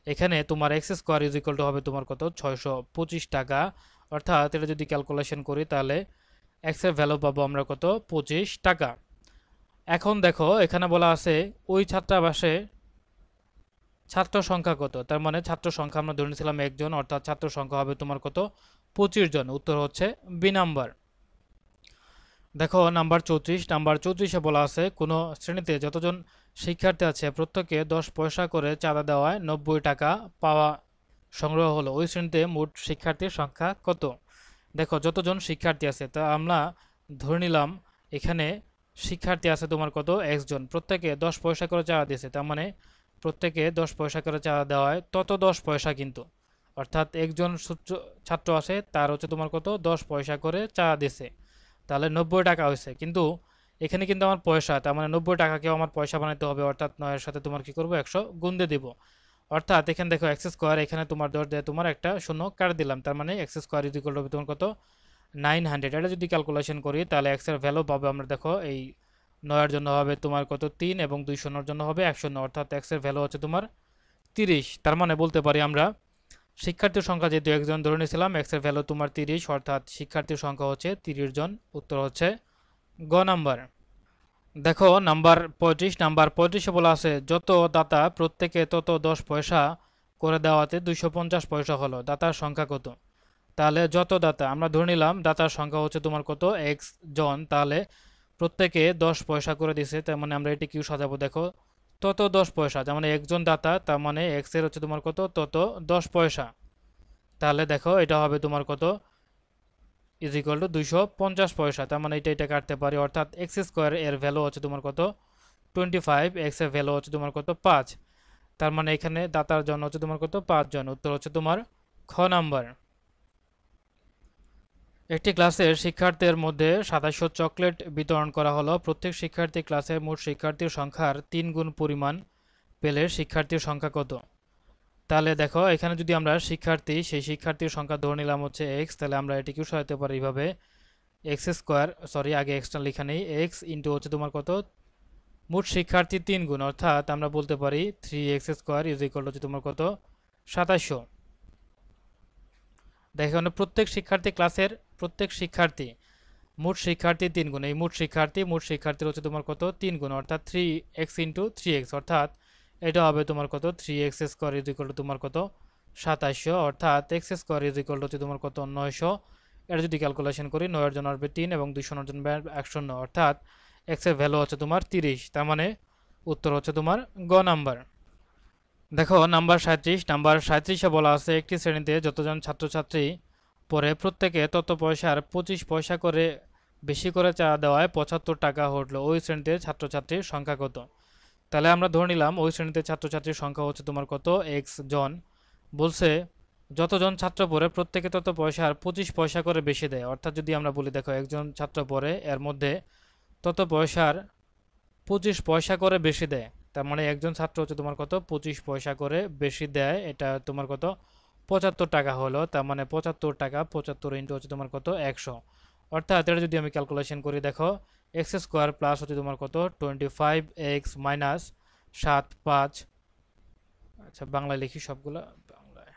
Speaker 1: এখানে তোমার x square is equal two হবে তোমার কত 625 টাকা, অর্থাৎ এটা যদি ক্যালকুলেশন করি তাহলে এক্স এর ভ্যালু পাবো আমরা কত 25 টাকা। এখন দেখো এখানে বলা আছে ওই ছাত্রাবাসে ছাত্র সংখ্যা কত, তার মানে ছাত্র সংখ্যা আমরা ধরে নিয়েছিলাম একজন, অর্থাৎ ছাত্র সংখ্যা হবে তোমার কত 25 জন। উত্তর হচ্ছে বি নাম্বার। দেখো নাম্বার 34 বলা আছে কোনো শ্রেণীতে যতজন শিক্ষার্থী আছে প্রত্যেকে 10 পয়সা করে চাঁদা দেওয়ায় 90 টাকা পাওয়া সংগ্রহ হলো, ওই শ্রেণীতে মোট শিক্ষার্থীর সংখ্যা কত। দেখো যতজন শিক্ষার্থী আছে তা আমরা ধরে নিলাম এখানে শিক্ষার্থী আছে তোমার কত একজন, প্রত্যেকে 10 পয়সা করে চাঁদা দিয়েছে, তার মানে প্রত্যেকে 10 পয়সা করে চাঁদা দেওয়ায় তত 10 পয়সা কিন্তু, অর্থাৎ একজন ছাত্র আছে তার হচ্ছে তোমার কত 10 পয়সা করে চাঁদা দিয়েছে, তাহলে 90 টাকা হয়েছে। কিন্তু এখানে কিন্তু আমার পয়সা, তার মানে 90 টাকাকেও আমার পয়সা বানাতে হবে, অর্থাৎ 9 এর সাথে তোমার কি করবো 100 গুণ দিয়ে দিব। অর্থাৎ এখানে দেখো এক্স স্কোয়ার, এখানে তোমার 10 দিয়ে তোমার একটা শূন্য কাটে দিলাম, তার মানে x square is equal two তোমার কত 900। এটা যদি ক্যালকুলেশন করি তাহলে এক্স এর ভ্যালু পাবো আমরা দেখো এই 9 এর জন্য হবে তোমার কত 3 এবং 2 শূন্যর জন্য হবে 1 শূন্য, অর্থাৎ এক্স এর ভ্যালু হচ্ছে তোমার 30। তার মানে বলতে পারি আমরা শিক্ষার্থীর সংখ্যা যেহেতু একজন ধরে নিয়েছিলাম এক্স এর ভ্যালু তোমার 30, অর্থাৎ শিক্ষার্থীর সংখ্যা হচ্ছে 30 জন। উত্তর হচ্ছে গ নাম্বার। দেখো নাম্বার 35 বলা আছে যত দাতা প্রত্যেকে তত 10 পয়সা করে দেওয়াতে 250 পয়সা হলো, দাতার সংখ্যা কত। তাহলে যত দাতা আমরা ধরে নিলাম দাতার সংখ্যা হচ্ছে তোমার কত এক্স জন, তাহলে প্রত্যেকে 10 পয়সা করে দিছে, তার মানে আমরা এটি কিউ সাজাবো দেখো তত 10 পয়সা, তার মানে একজন দাতা, তার মানে এক্স এর হচ্ছে তোমার কত তত 10 পয়সা। তাহলে দেখো এটা হবে তোমার কত ইজ ইকুয়াল টু 250 পয়সা, তার মানে এটা কাটতে পারি, অর্থাৎ এক্স স্কোয়ার এর ভ্যালু হচ্ছে তোমার কত 25, এক্স এর ভ্যালু হচ্ছে তোমার কত 5, তার মানে এখানে দাতার জন্য হচ্ছে তোমার কত 5 জন। উত্তর হচ্ছে তোমার খ নাম্বার। একটি ক্লাসের শিক্ষার্থীদের মধ্যে 2700 চকলেট বিতরণ করা হলো। প্রত্যেক শিক্ষার্থী ক্লাসের মোট শিক্ষার্থীর সংখ্যার 3 গুণ পরিমাণ পেলে শিক্ষার্থীর সংখ্যা কত? তাহলে দেখো এখানে যদি আমরা শিক্ষার্থী সেই শিক্ষার্থীর সংখ্যা ধরে নিলাম হচ্ছে এক্স, তাহলে আমরা এটিকেও সাজাতে পারি এইভাবে এক্স স্কোয়ার, সরি আগে এক্সটা লিখে নেই, এক্স ইন্টু হচ্ছে তোমার কত, মোট শিক্ষার্থী 3 গুণ, অর্থাৎ আমরা বলতে পারি 3x² ইজ ইকুয়াল হচ্ছে তোমার কত, 2700। দেখো প্রত্যেক শিক্ষার্থী ক্লাসের প্রত্যেক শিক্ষার্থী মোট শিক্ষার্থী 3 গুণ, এই মোট শিক্ষার্থীর হচ্ছে তোমার কত 3 গুণ, অর্থাৎ 3x ইন্টু 3x, অর্থাৎ এটা হবে তোমার কত 3x² ইজ ইকুয়াল টু তোমার কত 2700, অর্থাৎ x² ইজ ইকুয়াল হচ্ছে তোমার কত 900। এটা যদি ক্যালকুলেশন করি 9 এর জন্য আসবে 3 এবং 200 এর জন্য 100, অর্থাৎ x এর ভ্যালু হচ্ছে তোমার 30। তার মানে উত্তর হচ্ছে তোমার গ নাম্বার। দেখো নাম্বার 37, নাম্বার 37-এ বলা আছে একটি শ্রেণীতে যতজন ছাত্রছাত্রী পড়ে প্রত্যেকে তত পয়সার 25 পয়সা করে বেশি করে চাঁদা দেওয়ায় 75 টাকা হলো, ওই শ্রেণীতে ছাত্রছাত্রীর সংখ্যা কত? তাহলে আমরা ধরে নিলাম ওই শ্রেণীতে ছাত্রছাত্রীর সংখ্যা হচ্ছে তোমার কত এক্স জন। বলছে যতজন ছাত্র পড়ে প্রত্যেকে তত পয়সার 25 পয়সা করে বেশি দেয়, অর্থাৎ যদি আমরা বলি দেখো একজন ছাত্র পড়ে এর মধ্যে তত পয়সার 25 পয়সা করে বেশি দেয়, তার মানে একজন ছাত্র হচ্ছে তোমার কত 25 পয়সা করে বেশি দেয়, এটা তোমার কত 75 টাকা হলো। তার মানে 75 টাকা 75 ইন্টু হচ্ছে তোমার কত 100, অর্থাৎ এটা যদি আমি ক্যালকুলেশন করি দেখো x² প্লাস হচ্ছে তোমার কত 25x মাইনাস 75, আচ্ছা বাংলায় লিখি সবগুলো বাংলায়,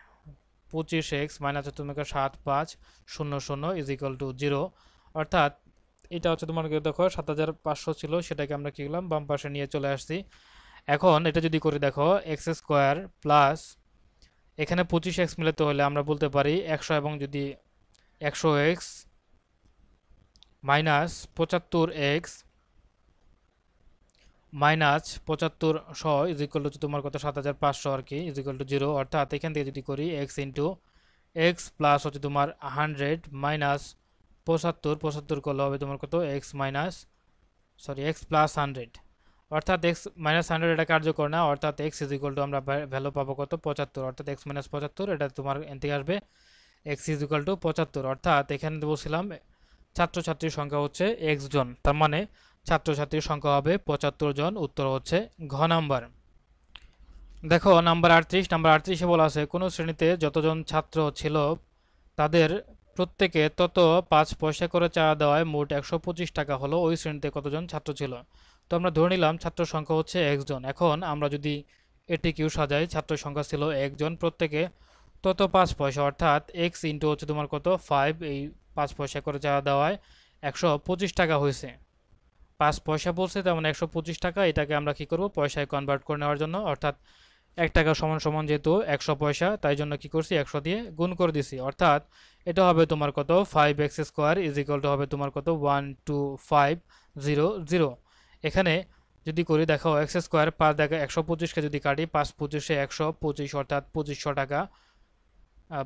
Speaker 1: 25x মাইনাস হচ্ছে তোমাকে 7500 ইজ ইকুয়াল টু 0, অর্থাৎ এটা হচ্ছে তোমার দেখো 7500 ছিল, সেটাকে আমরা কি করলাম বাম পাশে নিয়ে চলে আসছি। এখন এটা যদি করে দেখো x² প্লাস এখানে 25x মিলাতে হলে আমরা বলতে পারি 100, এবং যদি 100x minus 75x minus 7500 is equal two তোমার কত 7500 আর কি ইজ ইকুয়াল টু 0, অর্থাৎ এখান থেকে যদি করি x ইন্টু এক্স প্লাস হচ্ছে তোমার 100 মাইনাস 75 করলে হবে তোমার কত x minus, sorry x plus 100, অর্থাৎ এক্স মাইনাস 100 এটা কার্যকর না, অর্থাৎ এক্স ইজ ইকুয়াল টু আমরা ভ্যালু পাবো কত 75, অর্থাৎ এক্স মাইনাস 75 এটা তোমার এন থেকে আসবে এক্স ইজ ইকুয়াল টু 75, অর্থাৎ এখানে বলছিলাম ছাত্রছাত্রীর সংখ্যা হচ্ছে এক্স জন, তার মানে ছাত্রছাত্রীর সংখ্যা হবে 75 জন, উত্তর হচ্ছে ঘ নাম্বার। দেখো নাম্বার 38, নাম্বার 38-এ বলা আছে কোনো শ্রেণীতে যতজন ছাত্র ছিল তাদের প্রত্যেকে তত 5 পয়সা করে চাঁদা দেওয়ায় মোট 125 টাকা হলো, ওই শ্রেণীতে কতজন ছাত্র ছিল? তো আমরা ধরে নিলাম ছাত্র সংখ্যা হচ্ছে একজন। এখন আমরা যদি এটিকেও সাজাই, ছাত্র সংখ্যা ছিল একজন, প্রত্যেকে তত 5 পয়সা, অর্থাৎ এক্স ইন্টু হচ্ছে তোমার কত 5, এই 5 পয়সা করে চাঁদা দেওয়ায় 125 টাকা হয়েছে। 5 পয়সা বলছে তেমন 125 টাকা, এটাকে আমরা কি করব পয়সায় কনভার্ট করে নেওয়ার জন্য, অর্থাৎ 1 টাকা সমান সমান যেহেতু 100 পয়সা, তাই জন্য কি করছি 100 দিয়ে গুণ করে দিছি, অর্থাৎ এটা হবে তোমার কত 5x² ইজ ইকুয়াল টু হবে তোমার কত 12500। এখানে যদি করি দেখো x², 5 দেখো 125কে যদি কাটি 5 25 125, অর্থাৎ 2500 টাকা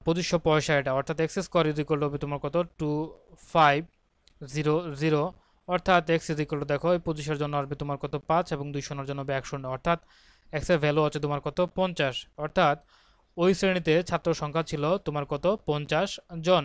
Speaker 1: 2500 পয়সা এটা, অর্থাৎ x² ইজ ইকুয়াল টু হবে তোমার কত 2500, অর্থাৎ x ইজ ইকুয়াল টু দেখো 25 এর জন্য আসবে তোমার কত 5 এবং 200 এর জন্য হবে 100, অর্থাৎ x এর ভ্যালু হচ্ছে তোমার কত 50, অর্থাৎ ওই শ্রেণীতে ছাত্র সংখ্যা ছিল তোমার কত 50 জন।